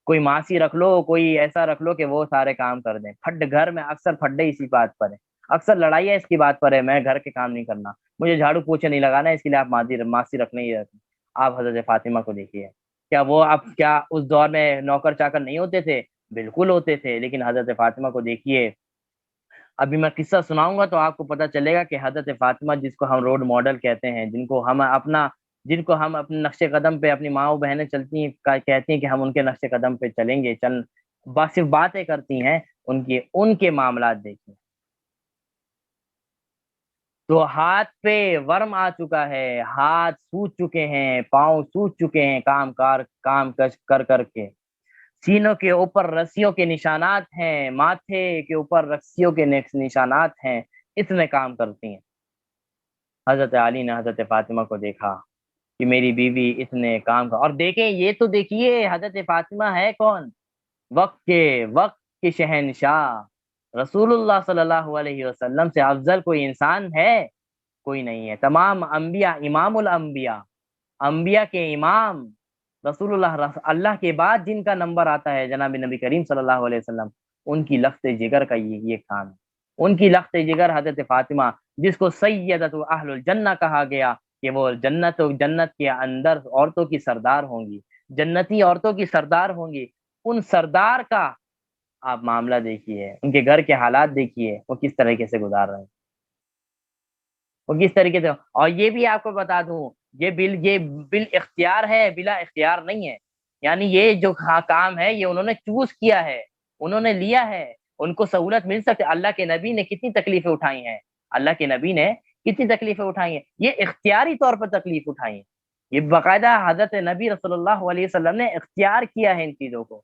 کوئی ماسی رکھ لو، کوئی ایسا رکھ لو کہ وہ سارے کام کر دیں۔ گھر میں اکثر پھڈے اسی بات پر ہے، اکثر لڑائیاں اس کی بات پر ہے، میں گھر کے کام نہیں کرنا، مجھے جھاڑو پوچھے نہیں لگانا، اس کے لیے آپ ماسی رکھنے ہی رکھیں۔ آپ حضرت فاطمہ کو دیکھیے، کیا اس دور میں نوکر چاکر نہیں ہوتے تھے؟ بالکل ہوتے تھے، لیکن حضرت فاطمہ کو دیکھیے۔ ابھی میں قصہ سناؤں گا تو آپ کو پتہ چلے گا کہ حضرت فاطمہ جس کو ہم رول ماڈل کہتے ہیں، جن کو ہم اپنے نقش قدم پہ اپنی ماں و بہنیں چلتی ہیں، کہتی ہیں کہ ہم ان کے نقش قدم پہ چلیں گے، صرف باتیں کرتی ہیں، ان کے معاملات دیکھیں تو ہاتھ پہ ورم آ چکا ہے، ہاتھ سوج چکے ہیں، پاؤں سوج چکے ہیں، کام کر کر کے، سینوں کے اوپر رسیوں کے نشانات ہیں، ماتھے کے اوپر رسیوں کے نشانات ہیں، اتنے کام کرتی ہیں۔ حضرت علی نے حضرت فاطمہ کو دیکھا کہ میری بیوی اتنے کام اور دیکھیں، یہ تو دیکھیے حضرت فاطمہ ہے کون؟ وقت کے شہنشاہ، رسول اللہ صلی اللہ علیہ وسلم سے افضل کوئی انسان ہے؟ کوئی نہیں ہے۔ تمام انبیاء، امام الانبیاء، انبیاء کے امام رسول اللہ کے بعد جن کا نمبر آتا ہے جناب نبی کریم صلی اللہ علیہ وسلم، ان کی لخت جگر کا یہ کام ہے۔ ان کی لخت جگر حضرت فاطمہ، جس کو سیدۃ اہل الجنہ کہا گیا، کہ وہ جنت کے اندر عورتوں کی سردار ہوں گی، جنتی عورتوں کی سردار ہوں گی، ان سردار کا آپ معاملہ دیکھیے، ان کے گھر کے حالات دیکھیے، وہ کس طریقے سے گزار رہے ہیں، وہ کس طریقے سے. اور یہ بھی آپ کو بتا دوں، یہ بل اختیار ہے، بلا اختیار نہیں ہے. یعنی یہ جو کام ہے یہ انہوں نے چوز کیا ہے، انہوں نے لیا ہے. ان کو سہولت مل سکتی. اللہ کے نبی نے کتنی تکلیفیں اٹھائی ہیں، اللہ کے نبی نے کتنی تکلیفیں اٹھائی ہیں. یہ اختیاری طور پر تکلیف اٹھائی ہیں. یہ باقاعدہ حضرت نبی صلی اللہ علیہ وسلم نے اختیار کیا ہے ان چیزوں کو.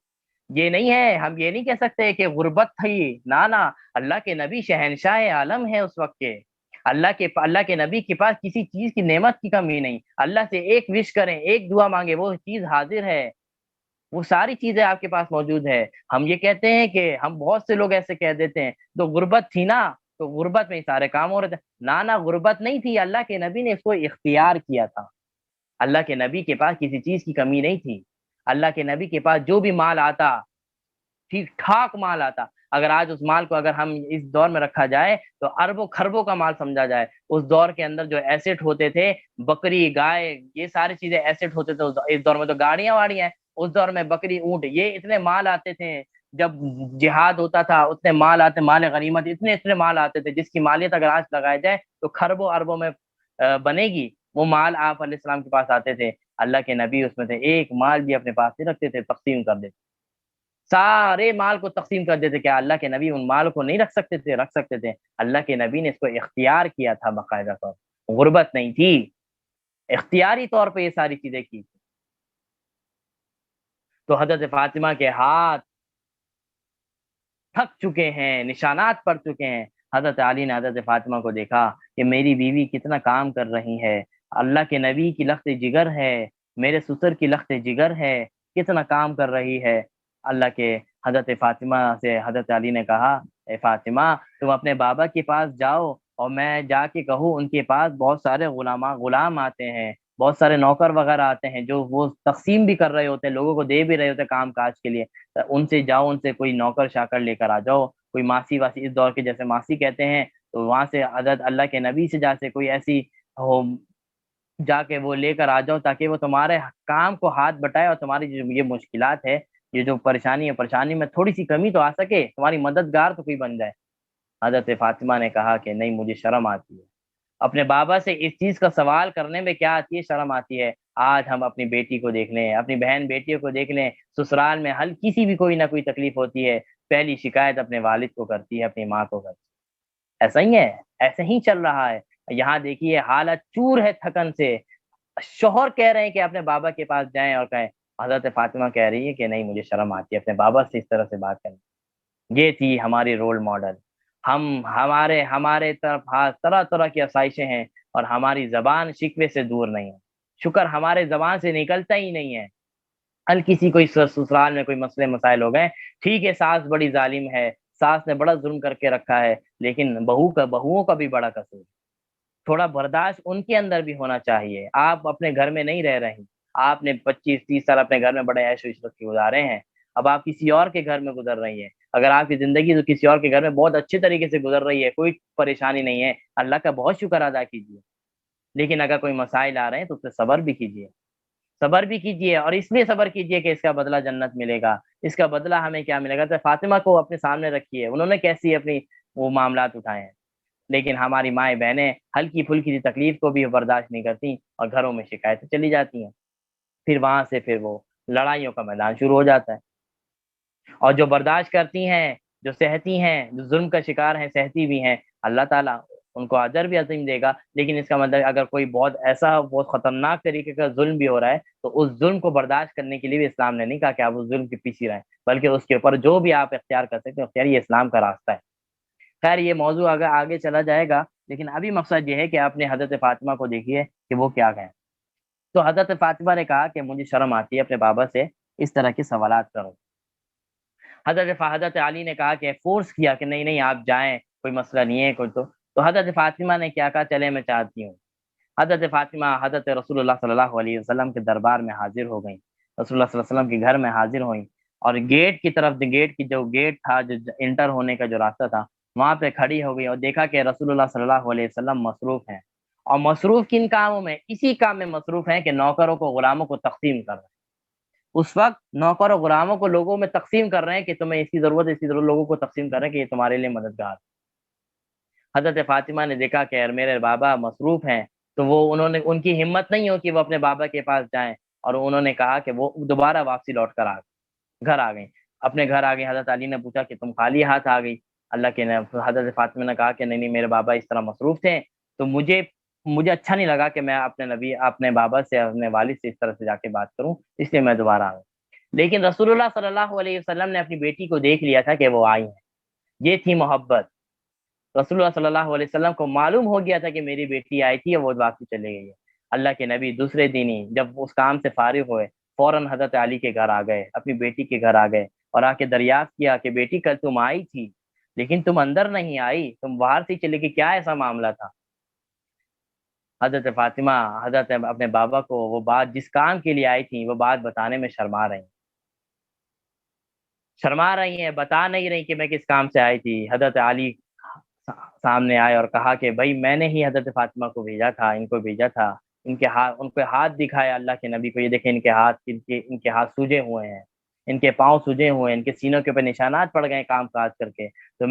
یہ نہیں ہے، ہم یہ نہیں کہہ سکتے کہ غربت تھی، نہ. اللہ کے نبی شہنشاہ عالم ہے اس وقت کے. اللہ کے نبی کے پاس کسی چیز کی نعمت کی کمی نہیں. اللہ سے ایک وش کریں، ایک دعا مانگے، وہ چیز حاضر ہے. وہ ساری چیزیں آپ کے پاس موجود ہے. ہم یہ کہتے ہیں کہ ہم بہت سے لوگ ایسے کہہ دیتے ہیں تو غربت تھی نا، تو غربت میں ہی سارے کام ہو رہے تھے. نہ غربت نہیں تھی، اللہ کے نبی نے اس کو اختیار کیا تھا. اللہ کے نبی کے پاس کسی چیز کی کمی نہیں تھی. اللہ کے نبی کے پاس جو بھی مال آتا، ٹھیک ٹھاک مال آتا. اگر آج اس مال کو اگر ہم اس دور میں رکھا جائے تو اربوں خربوں کا مال سمجھا جائے. اس دور کے اندر جو ایسٹ ہوتے تھے، بکری گائے، یہ ساری چیزیں ایسٹ ہوتے تھے. اس دور میں تو گاڑیاں واڑیاں ہیں، اس دور میں بکری اونٹ یہ اتنے مال آتے تھے. جب جہاد ہوتا تھا اتنے مال آتے، مال غنیمت اتنے مال آتے تھے جس کی مالیت اگر آج لگایا جائے تو خربوں اربوں میں بنے گی. وہ مال آپ علیہ السلام کے پاس آتے تھے. اللہ کے نبی اس میں سے ایک مال بھی اپنے پاس نہیں رکھتے تھے، تقسیم کر دیتے. سارے مال کو تقسیم کر دیتے. کیا اللہ کے نبی ان مال کو نہیں رکھ سکتے تھے؟ رکھ سکتے تھے. اللہ کے نبی نے اس کو اختیار کیا تھا باقاعدہ طور. غربت نہیں تھی، اختیاری طور پہ یہ ساری چیزیں کی. تو حضرت فاطمہ کے ہاتھ تھک چکے ہیں، نشانات پڑ چکے ہیں. حضرت علی نے حضرت فاطمہ کو دیکھا کہ میری بیوی کتنا کام کر رہی ہے، اللہ کے نبی کی لخت جگر ہے، میرے سسر کی لخت جگر ہے، کتنا کام کر رہی ہے. اللہ کے حضرت فاطمہ سے حضرت علی نے کہا، اے فاطمہ تم اپنے بابا کے پاس جاؤ اور میں جا کے کہوں ان کے پاس بہت سارے غلام آتے ہیں، بہت سارے نوکر وغیرہ آتے ہیں جو وہ تقسیم بھی کر رہے ہوتے ہیں، لوگوں کو دے بھی رہے ہوتے ہیں کام کاج کے لیے. ان سے جاؤ، ان سے کوئی نوکر شاکر لے کر آ جاؤ، کوئی ماسی واسی اس دور کے جیسے ماسی کہتے ہیں، تو وہاں سے حضرت اللہ کے نبی سے جا سے کوئی ایسی ہو جا کے وہ لے کر آ جاؤ تاکہ وہ تمہارے کام کو ہاتھ بٹائے اور تمہاری جو یہ مشکلات ہے، یہ جو پریشانی میں تھوڑی سی کمی تو آ سکے، تمہاری مددگار تو کوئی بن جائے. حضرت فاطمہ نے کہا کہ نہیں، مجھے شرم آتی ہے. اپنے بابا سے اس چیز کا سوال کرنے میں کیا آتی ہے؟ شرم آتی ہے. آج ہم اپنی بیٹی کو دیکھ لیں، اپنی بہن بیٹیوں کو دیکھ لیں، سسرال میں ہلکی سی بھی کوئی نہ کوئی تکلیف ہوتی ہے، پہلی شکایت اپنے والد کو کرتی ہے، اپنی ماں کو کرتی ہے. ایسا ہی ہے، ایسے ہی چل رہا ہے. یہاں دیکھیے حالت چور ہے تھکن سے. شوہر کہہ رہے ہیں کہ اپنے بابا کے پاس جائیں اور کہیں. حضرت فاطمہ کہہ رہی ہے کہ نہیں، مجھے شرم آتی ہے اپنے بابا سے اس طرح سے بات کرنے. یہ تھی ہماری رول ماڈل. ہمارے طرف طرح طرح کی آسائشیں ہیں اور ہماری زبان شکوے سے دور نہیں ہے. شکر ہمارے زبان سے نکلتا ہی نہیں ہے. ہل کسی کوئی سسرال میں کوئی مسئلے مسائل ہو گئے، ٹھیک ہے ساس بڑی ظالم ہے، ساس نے بڑا ظلم کر کے رکھا ہے، لیکن بہوؤں کا بھی بڑا قصور ہے. تھوڑا برداشت ان کے اندر بھی ہونا چاہیے. آپ اپنے گھر میں نہیں رہ رہی، آپ نے 25-30 سال اپنے گھر میں بڑے عیش و عشرت کے گزارے ہیں، اب آپ کسی اور کے گھر میں گزر رہی ہیں. اگر آپ کی زندگی تو کسی اور کے گھر میں بہت اچھے طریقے سے گزر رہی ہے، کوئی پریشانی نہیں ہے، اللہ کا بہت شکر ادا کیجیے. لیکن اگر کوئی مسائل آ رہے ہیں تو اس پہ صبر بھی کیجیے، صبر بھی کیجیے. اور اس لیے صبر کیجیے کہ اس کا بدلہ جنت ملے گا. اس کا بدلہ ہمیں کیا ملے گا؟ تو فاطمہ کو اپنے سامنے رکھیے، انہوں نے کیسی اپنی وہ معاملات اٹھائے ہیں. لیکن ہماری مائیں بہنیں ہلکی پھلکی سی تکلیف کو بھی برداشت نہیں کرتی اور گھروں میں شکایتیں چلی جاتی ہیں. پھر وہاں سے پھر وہ لڑائیوں کا میدان شروع ہو جاتا ہے. اور جو برداشت کرتی ہیں، جو سہتی ہیں، جو ظلم کا شکار ہیں، سہتی بھی ہیں، اللہ تعالیٰ ان کو اجر بھی عظیم دے گا. لیکن اس کا مطلب اگر کوئی بہت خطرناک طریقے کا ظلم بھی ہو رہا ہے تو اس ظلم کو برداشت کرنے کے لیے بھی اسلام نے نہیں کہا کہ آپ اس ظلم کے پیچھے رہیں، بلکہ اس کے اوپر جو بھی آپ اختیار کر سکتے ہیں اختیار، یہ اسلام کا راستہ ہے. خیر یہ موضوع اگر آگے چلا جائے گا، لیکن ابھی مقصد یہ ہے کہ آپ نے حضرت فاطمہ کو دیکھیے کہ وہ کیا کہیں. تو حضرت فاطمہ نے کہا کہ مجھے شرم آتی ہے اپنے بابا سے اس طرح کے سوالات کرو. حضرت علی نے کہا کہ فورس کیا کہ نہیں نہیں آپ جائیں، کوئی مسئلہ نہیں ہے کوئی. تو حضرت فاطمہ نے کیا کہا، چلے میں چاہتی ہوں. حضرت فاطمہ حضرت رسول اللہ صلی اللہ علیہ وسلم کے دربار میں حاضر ہو گئیں، رسول اللہ صلی اللہ علیہ وسلم کے گھر میں حاضر ہوئیں. اور گیٹ کی طرف، گیٹ تھا جو انٹر ہونے کا جو راستہ تھا، وہاں پہ کھڑی ہو گئی اور دیکھا کہ رسول اللہ صلی اللہ علیہ وسلم مصروف ہیں. اور مصروف کن کاموں میں؟ اسی کام میں مصروف ہیں کہ نوکروں کو، غلاموں کو تقسیم کر رہے ہیں. اس وقت نوکر اور غلاموں کو لوگوں میں تقسیم کر رہے ہیں کہ تمہیں اس کی ضرورت ہے، اس کی ضرورت، لوگوں کو تقسیم کر رہے ہیں کہ یہ تمہارے لیے مددگار۔ حضرت فاطمہ نے دیکھا کہ یار میرے بابا مصروف ہیں، تو وہ انہوں نے، ان کی ہمت نہیں ہو کہ وہ اپنے بابا کے پاس جائیں، اور انہوں نے کہا کہ وہ دوبارہ واپسی لوٹ کر گھر آ گئی، اپنے گھر آ گئی۔ حضرت علی نے پوچھا کہ تم خالی ہاتھ آ گئی؟ اللہ کے حضرت فاطمہ نے کہا کہ نہیں نہیں، میرے بابا اس طرح مصروف تھے، تو مجھے اچھا نہیں لگا کہ میں اپنے نبی، اپنے بابا سے، اپنے والد سے اس طرح سے جا کے بات کروں، اس لیے میں دوبارہ آ گئی۔ لیکن رسول اللہ صلی اللہ علیہ وسلم نے اپنی بیٹی کو دیکھ لیا تھا کہ وہ آئی ہیں، یہ تھی محبت۔ رسول اللہ صلی اللہ علیہ وسلم کو معلوم ہو گیا تھا کہ میری بیٹی آئی تھی اور وہ واپسی چلے گئی ہے۔ اللہ کے نبی دوسرے دن ہی جب اس کام سے فارغ ہوئے، فوراً حضرت علی کے گھر آ گئے، اپنی بیٹی کے گھر آ گئے، اور آ کے دریافت کیا کہ بیٹی کل تم آئی تھی لیکن تم اندر نہیں آئی، تم باہر سے چلے گئی، کیا ایسا معاملہ تھا؟ حضرت فاطمہ، حضرت اپنے بابا کو وہ بات، جس کام کے لیے آئی تھی، وہ بات بتانے میں شرما رہی ہیں، بتا نہیں رہی کہ میں کس کام سے آئی تھی۔ حضرت علی سامنے آئے اور کہا کہ بھائی میں نے ہی حضرت فاطمہ کو بھیجا تھا، ان کو بھیجا تھا۔ ان کے ہاتھ دکھایا اللہ کے نبی کو، یہ دیکھیں ان کے ہاتھ، ان کے ہاتھ سوجے ہوئے ہیں، ان کے پاؤں سوجے ہوئے ہیں، ان کے سینوں کے اوپر نشانات پڑ گئے کام کاج کر کے۔ تو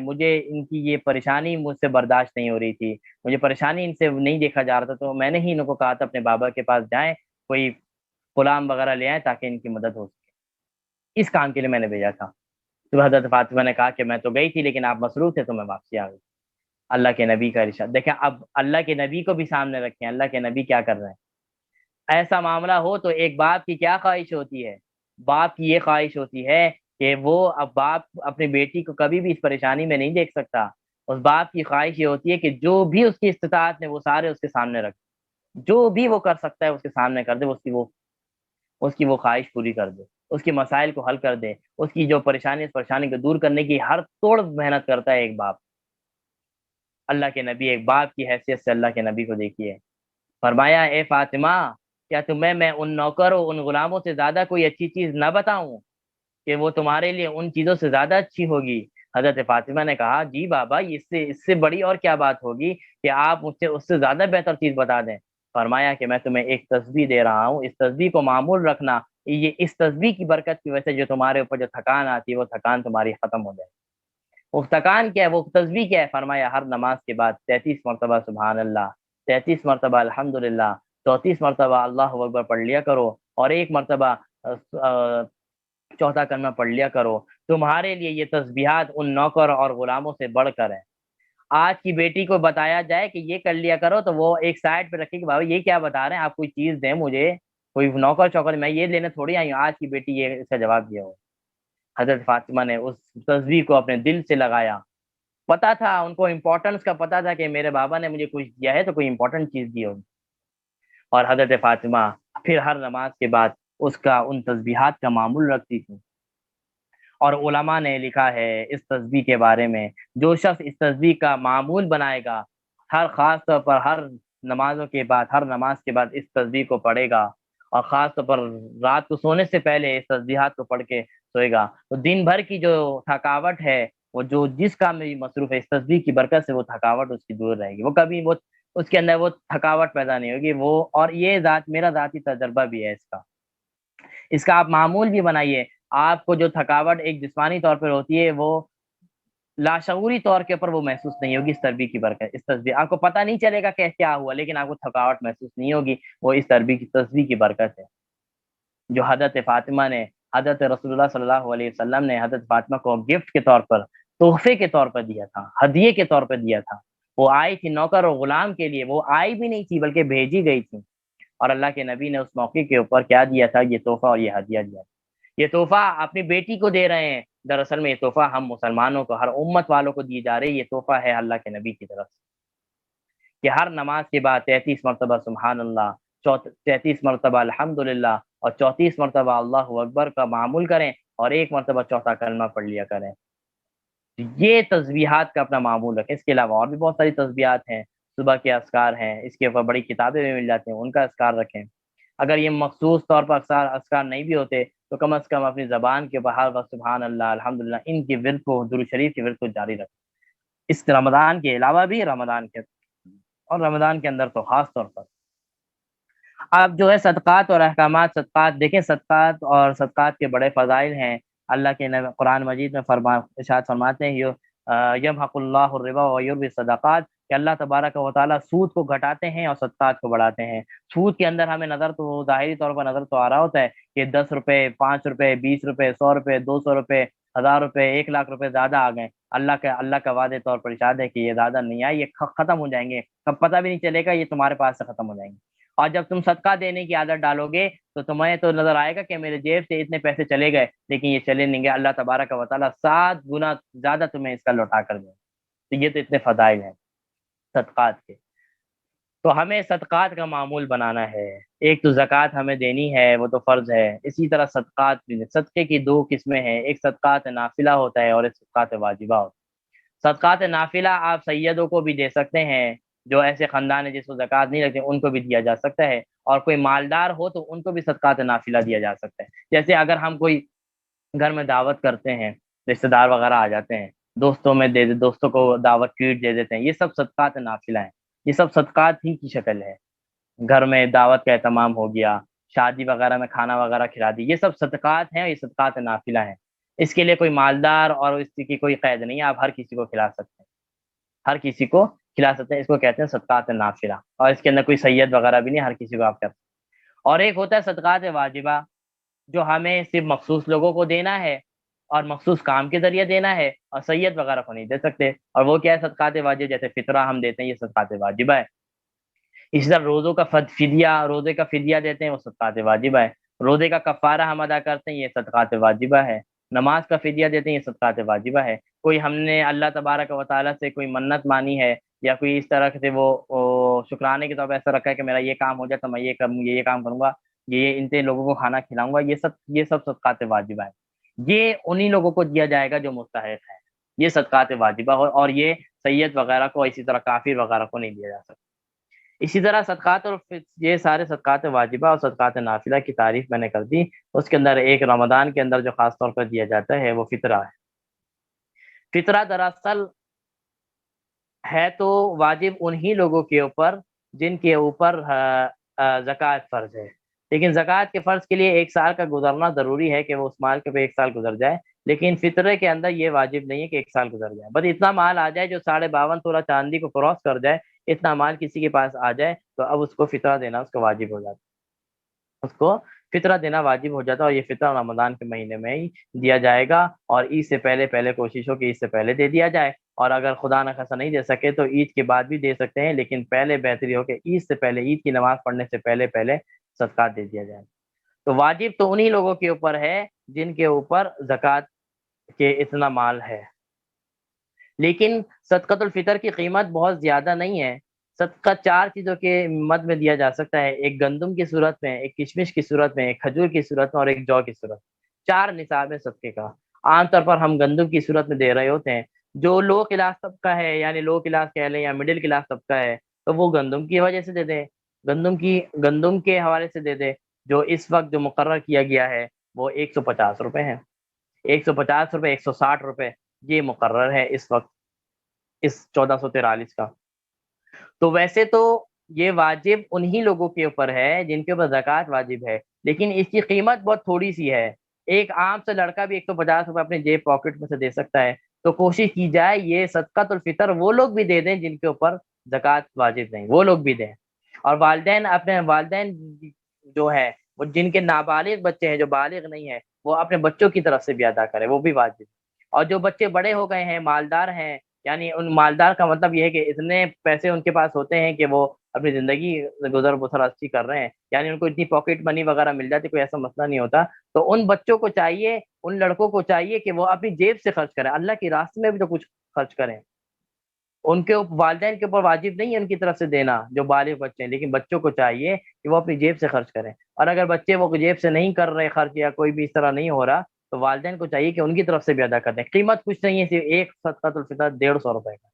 مجھے ان کی یہ پریشانی مجھ سے برداشت نہیں ہو رہی تھی، مجھے پریشانی ان سے نہیں دیکھا جا رہا تھا، تو میں نے ہی ان کو کہا تھا اپنے بابا کے پاس جائیں، کوئی غلام وغیرہ لے آئیں تاکہ ان کی مدد ہو سکے، اس کام کے لیے میں نے بھیجا تھا۔ تو حضرت فاطمہ نے کہا کہ میں تو گئی تھی لیکن آپ مصروف تھے تو میں واپسی آ گئی۔ اللہ کے نبی کا ارشاد دیکھیں، اب اللہ کے نبی کو بھی سامنے رکھیں، اللہ کے نبی کیا کر رہے ہیں۔ ایسا معاملہ ہو تو ایک باپ کی کیا خواہش ہوتی ہے؟ باپ کی یہ خواہش ہوتی ہے کہ اب باپ اپنی بیٹی کو کبھی بھی اس پریشانی میں نہیں دیکھ سکتا، اس باپ کی خواہش یہ ہوتی ہے کہ جو بھی اس کی استطاعت میں وہ سارے اس کے سامنے رکھ، جو بھی وہ کر سکتا ہے اس کے سامنے کر دے، اس کی وہ خواہش پوری کر دے، اس کے مسائل کو حل کر دے، اس کی جو پریشانی، اس پریشانی کو دور کرنے کی ہر توڑ محنت کرتا ہے ایک باپ۔ اللہ کے نبی ایک باپ کی حیثیت سے اللہ کے نبی کو دیکھیے، فرمایا اے فاطمہ، کیا تمہیں میں ان نوکروں، ان غلاموں سے زیادہ کوئی اچھی چیز نہ بتاؤں کہ وہ تمہارے لیے ان چیزوں سے زیادہ اچھی ہوگی؟ حضرت فاطمہ نے کہا جی بابا، اس سے بڑی اور کیا بات ہوگی کہ آپ مجھ سے اس سے زیادہ بہتر چیز بتا دیں۔ فرمایا کہ میں تمہیں ایک تسبیح دے رہا ہوں، اس تسبیح کو معمول رکھنا، یہ اس تسبیح کی برکت کی وجہ سے جو تمہارے اوپر جو تھکان آتی ہے وہ تھکان تمہاری ختم ہو جائے۔ وہ تھکان کیا ہے، وہ تسبیح کیا ہے؟ فرمایا ہر نماز کے بعد 33 مرتبہ سبحان اللہ، 33 مرتبہ الحمدللہ، 34 مرتبہ اللہ اکبر پڑھ لیا کرو، اور ایک مرتبہ چوتھا کلمہ پڑھ لیا کرو۔ تمہارے لیے یہ تسبیحات ان نوکر اور غلاموں سے بڑھ کر ہیں۔ آج کی بیٹی کو بتایا جائے کہ یہ کر لیا کرو تو وہ ایک سائڈ پہ رکھے کہ بابا یہ کیا بتا رہے ہیں، آپ کوئی چیز دیں مجھے، کوئی نوکر چوکر، میں یہ لینے تھوڑی آئی ہوں۔ آج کی بیٹی یہ اس کا جواب دیا ہو۔ حضرت فاطمہ نے اس تصویر کو اپنے دل سے لگایا، پتا تھا ان کو، امپورٹنس کا پتا تھا کہ میرے بابا نے مجھے کچھ دیا ہے تو کوئی امپورٹنٹ چیز دی ہوگی۔ اور حضرت فاطمہ پھر ہر نماز کے بعد ان تسبیحات کا معمول رکھتی تھی۔ اور علماء نے لکھا ہے اس تسبیح کے بارے میں، جو شخص اس تسبیح کا معمول بنائے گا، خاص طور پر ہر ہر نماز کے بعد اس تسبیح کو پڑھے گا، اور خاص طور پر رات کو سونے سے پہلے اس تسبیحات کو پڑھ کے سوئے گا، تو دن بھر کی جو تھکاوٹ ہے، وہ جو جس کام میں بھی مصروف ہے، اس تسبیح کی برکت سے وہ تھکاوٹ اس کی دور رہے گی، وہ کبھی اس کے اندر وہ تھکاوٹ پیدا نہیں ہوگی۔ اور یہ میرا ذاتی تجربہ بھی ہے اس کا آپ معمول بھی بنائیے۔ آپ کو جو تھکاوٹ ایک جسمانی طور پر ہوتی ہے، وہ لاشعوری طور کے اوپر وہ محسوس نہیں ہوگی اس تسبیح کی برکت، اس تسبیح آپ کو پتہ نہیں چلے گا کہ کیا ہوا، لیکن آپ کو تھکاوٹ محسوس نہیں ہوگی، وہ اس تسبیح کی برکت ہے جو حضرت فاطمہ نے، حضرت رسول اللہ صلی اللہ علیہ وسلم نے حضرت فاطمہ کو گفٹ کے طور پر، تحفے کے طور پر دیا تھا، ہدیے کے طور پر دیا تھا۔ وہ آئی تھی نوکر اور غلام کے لیے، وہ آئی بھی نہیں تھی بلکہ بھیجی گئی تھی، اور اللہ کے نبی نے اس موقع کے اوپر کیا دیا تھا؟ یہ تحفہ اور یہ ہدیہ دیا تھا۔ یہ تحفہ اپنی بیٹی کو دے رہے ہیں، دراصل میں یہ تحفہ ہم مسلمانوں کو، ہر امت والوں کو دی جا رہی ہے۔ یہ تحفہ ہے اللہ کے نبی کی طرف سے کہ ہر نماز کے بعد 33 مرتبہ سبحان اللہ، 33 مرتبہ الحمدللہ، اور 34 مرتبہ اللہ اکبر کا معمول کریں، اور ایک مرتبہ چوتھا کلمہ پڑھ لیا کریں۔ یہ تسبیحات کا اپنا معمول رکھیں۔ اس کے علاوہ اور بھی بہت ساری تسبیحات ہیں، صبح کے اذکار ہیں، اس کے اوپر بڑی کتابیں بھی مل جاتی ہیں، ان کا اذکار رکھیں۔ اگر یہ مخصوص طور پر اذکار نہیں بھی ہوتے تو کم از کم اپنی زبان کے اوپر ہر وقت سبحان اللہ، الحمدللہ، ان کی ورد کو، درود شریف کی ورد کو جاری رکھیں، اس رمضان کے علاوہ بھی، رمضان کے اور رمضان کے اندر تو خاص طور پر۔ اب جو ہے صدقات اور احکامات، صدقات دیکھیں، صدقات اور صدقات کے بڑے فضائل ہیں۔ اللہ کے نبی قرآن مجید میں ارشاد فرماتے ہیں، یمحق اللہ الربا ویربی الصدقات، کہ اللہ تبارک و تعالیٰ سود کو گھٹاتے ہیں اور صدقات کو بڑھاتے ہیں۔ سود کے اندر ہمیں نظر تو ظاہری طور پر نظر تو آ رہا ہوتا ہے کہ 10 روپے، 5 روپے، 20 روپے، 100 روپے، 200 روپے، 1000 روپے، 1 لاکھ روپے زیادہ آ گئے۔ اللہ کا وعدے طور پر ارشاد ہے کہ یہ زیادہ نہیں آئے، یہ ختم ہو جائیں گے، کب پتہ بھی نہیں چلے گا، یہ تمہارے پاس سے ختم ہو جائیں گے۔ اور جب تم صدقہ دینے کی عادت ڈالو گے تو تمہیں تو نظر آئے گا کہ میرے جیب سے اتنے پیسے چلے گئے، لیکن یہ چلے نہیں گئے، اللہ تبارک و تعالیٰ 7 گنا زیادہ تمہیں اس کا لوٹا کر دے۔ تو یہ تو اتنے فضائل ہیں صدقات کے۔ تو ہمیں صدقات کا معمول بنانا ہے۔ ایک تو زکوٰۃ ہمیں دینی ہے، وہ تو فرض ہے، اسی طرح صدقات بھی۔ صدقے کی 2 قسمیں ہیں، ایک صدقات نافلہ ہوتا ہے اور ایک صدقات واجبہ ہوتا ہے۔ صدقات نافلہ آپ سیدوں کو بھی دے سکتے ہیں، جو ایسے خاندان ہے جس کو زکوٰۃ نہیں لگتی، ان کو بھی دیا جا سکتا ہے، اور کوئی مالدار ہو تو ان کو بھی صدقات نافلہ دیا جا سکتا ہے۔ جیسے اگر ہم کوئی گھر میں دعوت کرتے ہیں، رشتہ دار وغیرہ آ جاتے ہیں، دوستوں میں دوستوں کو دعوت ٹریٹ دے دیتے ہیں، یہ سب صدقات نافلہ ہیں، یہ سب صدقات ہی کی شکل ہے۔ گھر میں دعوت کا اہتمام ہو گیا، شادی وغیرہ میں کھانا وغیرہ کھلا دی، یہ سب صدقات ہیں، یہ صدقات نافلہ ہیں۔ اس کے لیے کوئی مالدار اور اس کی کوئی قید نہیں ہے، آپ ہر کسی کو کھلا سکتے ہیں، ہر کسی کو کھلا سکتے ہیں، اس کو کہتے ہیں صدقات نافلہ، اور اس کے اندر کوئی سید وغیرہ بھی نہیں، ہر کسی کو آپ کر سکتے ہیں۔ اور ایک ہوتا ہے صدقات واجبہ، جو ہمیں صرف مخصوص لوگوں کو دینا ہے اور مخصوص کام کے ذریعے دینا ہے، اور سید وغیرہ کو نہیں دے سکتے۔ اور وہ کیا ہے صدقات واجب، جیسے فطرہ ہم دیتے ہیں، یہ صدقات واجبہ ہے۔ اسی طرح روزوں کا فدیہ، روزے کا فدیہ دیتے ہیں، وہ صدقات واجبہ ہے۔ روزے کا کفارہ ہم ادا کرتے ہیں، یہ صدقات واجبہ ہے۔ نماز کا فدیہ دیتے ہیں، یہ صدقات واجبہ ہے۔ کوئی ہم نے اللہ تبارک و تعالیٰ سے کوئی منت مانی ہے، یا کوئی اس طرح سے وہ شکرانے کے طور پہ ایسا رکھا ہے کہ میرا یہ کام ہو جائے تو میں یہ کروں، یہ کام کروں گا، یہ ان لوگوں کو کھانا کھلاؤں گا، یہ سب صدقات واجبہ ہے۔ یہ انہی لوگوں کو دیا جائے گا جو مستحق ہیں، یہ صدقات واجبہ ہو، اور یہ سید وغیرہ کو، اسی طرح کافر وغیرہ کو نہیں دیا جا سکتا۔ اسی طرح صدقات اور یہ سارے صدقات واجبہ اور صدقات نافلہ کی تعریف میں نے کر دی۔ اس کے اندر ایک رمضان کے اندر جو خاص طور پر دیا جاتا ہے وہ فطرہ ہے۔ فطرہ دراصل ہے تو واجب انہی لوگوں کے اوپر جن کے اوپر زکوٰۃ فرض ہے، لیکن زکوٰۃ کے فرض کے لیے 1 سال کا گزرنا ضروری ہے، کہ وہ اس مال کے پہ 1 سال گزر جائے، لیکن فطرے کے اندر یہ واجب نہیں ہے کہ 1 سال گزر جائے، بس اتنا مال آ جائے جو 52.5 تولہ چاندی کو کراس کر جائے، اتنا مال کسی کے پاس آ جائے تو اب اس کو فطرہ دینا اس کو واجب ہو جاتا ہے، اس کو فطرہ دینا واجب ہو جاتا ہے، اور یہ فطرہ رمضان کے مہینے میں ہی دیا جائے گا، اور عید سے پہلے کوشش ہو کہ عید سے پہلے دے دیا جائے، اور اگر خدا نہ خاصہ نہیں دے سکے تو عید کے بعد بھی دے سکتے ہیں، لیکن پہلے بہتری ہو کہ عید سے پہلے، عید کی نماز پڑھنے سے پہلے صدقات دے دیا جائے۔ تو واجب تو انہی لوگوں کے اوپر ہے جن کے اوپر زکوٰۃ کے اتنا مال ہے، لیکن صدقۃ الفطر کی قیمت بہت زیادہ نہیں ہے۔ صدقہ 4 چیزوں کے مد میں دیا جا سکتا ہے، ایک گندم کی صورت میں، ایک کشمش کی صورت میں، ایک کھجور کی صورت میں، اور ایک جو کی صورت میں۔ 4 نصاب ہے صدقے کا۔ عام طور پر ہم گندم کی صورت میں دے رہے ہوتے ہیں، جو لو کلاس طبقہ ہے، یعنی لو کلاس کہہ لیں یا مڈل کلاس طبقہ ہے، تو وہ گندم کی وجہ سے دے دیں، گندم کے حوالے سے دے دیں، جو اس وقت جو مقرر کیا گیا ہے وہ 150 روپے ہے، 150 روپے، 160 روپے، یہ مقرر ہے اس وقت، اس 1443 کا۔ تو ویسے تو یہ واجب انہی لوگوں کے اوپر ہے جن کے اوپر زکوٰۃ واجب ہے، لیکن اس کی قیمت بہت تھوڑی سی ہے۔ ایک عام سے لڑکا بھی 150 روپے اپنے جیب پاکٹ میں سے دے سکتا ہے، تو کوشش کی جائے یہ صدقۃ الفطر وہ لوگ بھی دے دیں جن کے اوپر زکوٰۃ واجب نہیں، وہ لوگ بھی دیں، اور والدین اپنے والدین جو ہے وہ جن کے نابالغ بچے ہیں، جو بالغ نہیں ہے، وہ اپنے بچوں کی طرف سے بھی ادا کرے، وہ بھی واجب۔ اور جو بچے بڑے ہو گئے ہیں، مالدار ہیں، یعنی ان مالدار کا مطلب یہ ہے کہ اتنے پیسے ان کے پاس ہوتے ہیں کہ وہ اپنی زندگی گزر بسر اچھی کر رہے ہیں، یعنی ان کو اتنی پاکٹ منی وغیرہ مل جاتی، کوئی ایسا مسئلہ نہیں ہوتا، تو ان بچوں کو چاہیے، ان لڑکوں کو چاہیے کہ وہ اپنی جیب سے خرچ کریں، اللہ کے راستے میں بھی تو کچھ خرچ کریں۔ ان کے والدین کے اوپر واجب نہیں ہے ان کی طرف سے دینا جو بالغ بچے ہیں، لیکن بچوں کو چاہیے کہ وہ اپنی جیب سے خرچ کریں، اور اگر بچے وہ جیب سے نہیں کر رہے خرچ، یا کوئی بھی اس طرح نہیں ہو رہا، تو والدین کو چاہیے کہ ان کی طرف سے بھی ادا کر دیں۔ قیمت کچھ نہیں ہے، صرف ایک صدقۃ الفطر 150 روپے کا،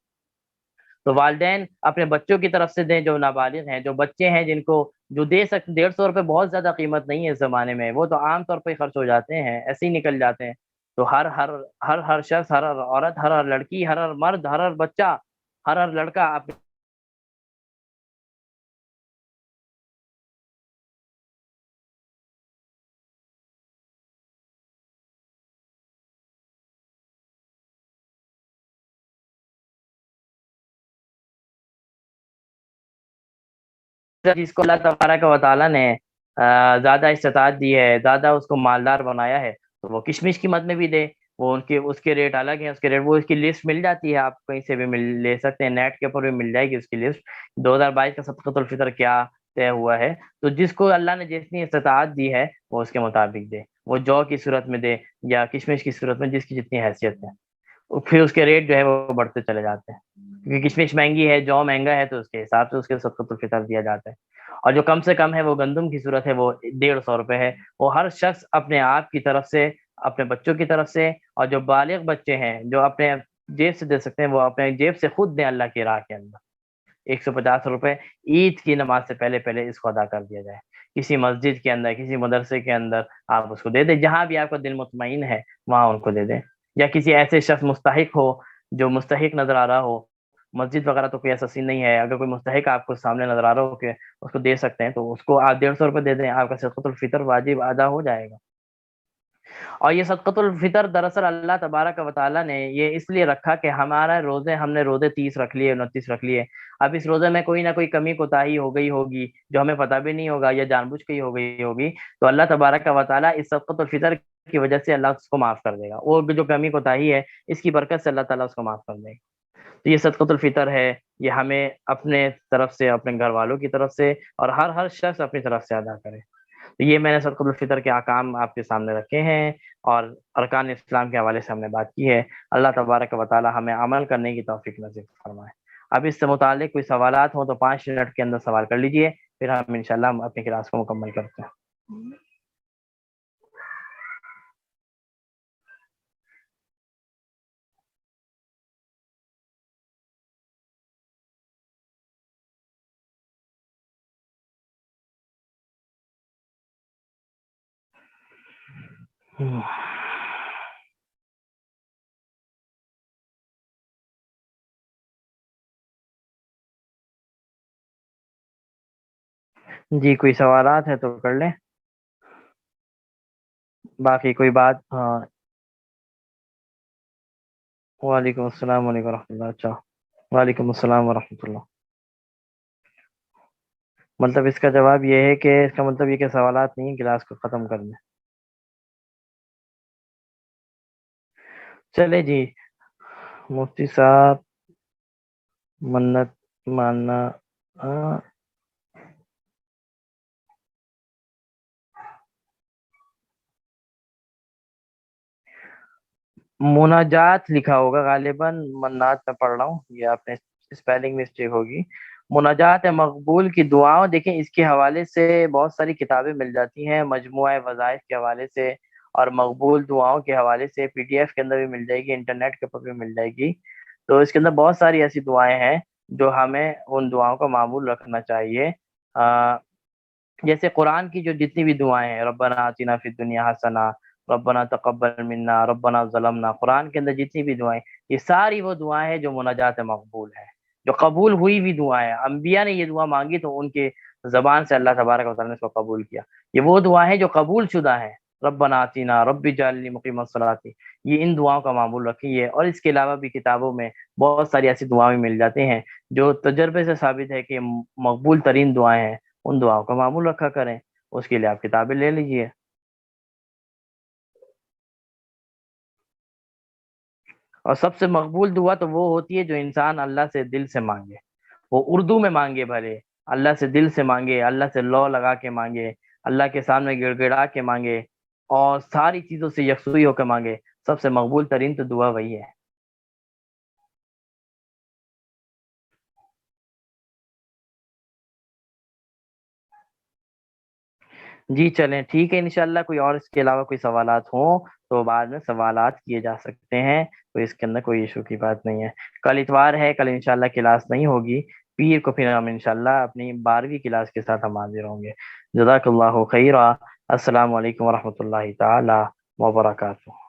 تو والدین اپنے بچوں کی طرف سے دیں جو نابالغ ہیں، جو بچے ہیں جن کو جو دے سکتے۔ 150 روپے بہت زیادہ قیمت نہیں ہے اس زمانے میں، وہ تو عام طور پہ خرچ ہو جاتے ہیں، ایسے ہی نکل جاتے ہیں۔ تو ہر شخص، ہر عورت، ہر لڑکی، ہر مرد، ہر بچہ، ہر لڑکا جس کو اللہ تبارک و تعالیٰ نے زیادہ استطاعت دی ہے، زیادہ اس کو مالدار بنایا ہے، تو وہ کشمش قیمت میں بھی دے، وہ ان کے اس کے ریٹ الگ ہیں، اس کے ریٹ وہ اس کی لسٹ مل جاتی ہے، آپ کہیں سے بھی لے سکتے ہیں، نیٹ کے اوپر بھی مل جائے گی اس کی لسٹ، 2022 کا صدقۃ الفطر کیا طے ہوا ہے۔ تو جس کو اللہ نے جتنی استطاعت دی ہے وہ اس کے مطابق دے، وہ جو کی صورت میں دے یا کشمش کی صورت میں، جس کی جتنی حیثیت ہے، پھر اس کے ریٹ جو ہے وہ بڑھتے چلے جاتے ہیں، کیونکہ کشمش مہنگی ہے، جو مہنگا ہے، تو اس کے حساب سے اس کے صدقۃ الفطر دیا جاتا ہے۔ اور جو کم سے کم ہے وہ گندم کی صورت ہے، وہ 150 روپے ہے، وہ ہر شخص اپنے آپ کی طرف سے، اپنے بچوں کی طرف سے، اور جو بالغ بچے ہیں جو اپنے جیب سے دے سکتے ہیں وہ اپنے جیب سے خود دیں اللہ کی راہ کے اندر، 150 روپے عید کی نماز سے پہلے پہلے اس کو ادا کر دیا جائے، کسی مسجد کے اندر، کسی مدرسے کے اندر آپ اس کو دے دیں، جہاں بھی آپ کا دل مطمئن ہے وہاں ان کو دے دیں، یا کسی ایسے شخص مستحق ہو جو مستحق نظر آ رہا ہو، مسجد وغیرہ تو کوئی ایسا سین نہیں ہے، اگر کوئی مستحق آپ کو سامنے نظر آ رہا ہو کہ اس کو دے سکتے ہیں تو اس کو آپ 150 روپے دے دیں، آپ کا صدقۃ الفطر واجب ادا ہو جائے گا۔ اور یہ صدقۃ الفطر دراصل اللہ تبارک و تعالیٰ نے یہ اس لیے رکھا کہ ہمارا روزے، ہم نے روزے 30 رکھ لیے، 29 رکھ لیے، اب اس روزے میں کوئی نہ کوئی کمی کوتاہی ہو گئی ہوگی جو ہمیں پتہ بھی نہیں ہوگا، یا جان بوجھ کے ہی ہو گئی ہوگی، تو اللہ تبارک و تعالیٰ اس صدقۃ الفطر کی وجہ سے اللہ اس کو معاف کر دے گا، وہ جو کمی کوتاہی ہے اس کی برکت سے اللہ تعالیٰ اس کو معاف کر دے گا۔ تو یہ صدقۃ الفطر ہے، یہ ہمیں اپنے طرف سے، اپنے گھر والوں کی طرف سے، اور ہر شخص اپنی طرف سے ادا کرے۔ تو یہ میں نے صدقۃ الفطر کے احکام آپ کے سامنے رکھے ہیں، اور ارکان اسلام کے حوالے سے ہم نے بات کی ہے۔ اللہ تبارک و تعالی ہمیں عمل کرنے کی توفیق نصیب فرمائے۔ اب اس سے متعلق کوئی سوالات ہوں تو 5 منٹ کے اندر سوال کر لیجئے، پھر ہم انشاءاللہ اپنی کلاس کو مکمل کرتے ہیں۔ جی کوئی سوالات ہیں تو کر لیں، باقی کوئی بات؟ ہاں، وعلیکم السلام علیکم ورحمۃ اللہ۔ اچھا، وعلیکم السلام ورحمۃ اللہ۔ مطلب اس کا جواب یہ ہے کہ اس کا مطلب یہ کہ سوالات نہیں، کلاس کو ختم کر دیں۔ چلے جی، مفتی صاحب منت ماننا، ہاں، مناجات لکھا ہوگا غالباً، منات میں پڑھ رہا ہوں، یہ آپ نے اسپیلنگ مسٹیک ہوگی۔ مناجات مقبول کی دعاؤں، دیکھیں اس کے حوالے سے بہت ساری کتابیں مل جاتی ہیں، مجموعہ وظائف کے حوالے سے اور مقبول دعاؤں کے حوالے سے پی ڈی ایف کے اندر بھی مل جائے گی، انٹرنیٹ کے اوپر بھی مل جائے گی۔ تو اس کے اندر بہت ساری ایسی دعائیں ہیں جو ہمیں ان دعاؤں کا معمول رکھنا چاہیے۔ جیسے قرآن کی جو جتنی بھی دعائیں ہیں، ربنا آتنا فی الدنیا حسنہ، ربنا تقبل منا، ربنا ظلمنا، قرآن کے اندر جتنی بھی دعائیں، یہ ساری وہ دعائیں ہیں جو مناجات مقبول ہیں، جو قبول ہوئی ہوئی دعائیں ہیں، انبیاء نے یہ دعا مانگی تو ان کے زبان سے اللہ تبارک و تعالیٰ نے اس کو قبول کیا، یہ وہ دعائیں ہیں جو قبول شدہ ہیں۔ ربنا آتنا، رب اجعلنی مقیم الصلاۃ، یہ ان دعاؤں کا معمول رکھیے۔ اور اس کے علاوہ بھی کتابوں میں بہت ساری ایسی دعائیں مل جاتے ہیں جو تجربے سے ثابت ہے کہ مقبول ترین دعائیں ہیں، ان دعاؤں کا معمول رکھا کریں، اس کے لیے آپ کتابیں لے لیجئے۔ اور سب سے مقبول دعا تو وہ ہوتی ہے جو انسان اللہ سے دل سے مانگے، وہ اردو میں مانگے بھلے، اللہ سے دل سے مانگے، اللہ سے لو لگا کے مانگے، اللہ کے سامنے گڑ گڑا کے مانگے، اور ساری چیزوں سے یکسوئی ہو کے مانگے، سب سے مقبول ترین تو دعا وہی ہے۔ جی چلیں ٹھیک ہے، انشاءاللہ کوئی اور اس کے علاوہ کوئی سوالات ہوں تو بعد میں سوالات کیے جا سکتے ہیں، تو اس کے اندر کوئی ایشو کی بات نہیں ہے۔ کل اتوار ہے، کل انشاءاللہ کلاس نہیں ہوگی، پیر کو پھر ہم انشاءاللہ اپنی 12ویں کلاس کے ساتھ ہم حاضر ہوں گے۔ جزاک اللہ خیرہ، السلام علیکم ورحمۃ اللہ تعالی وبرکاتہ۔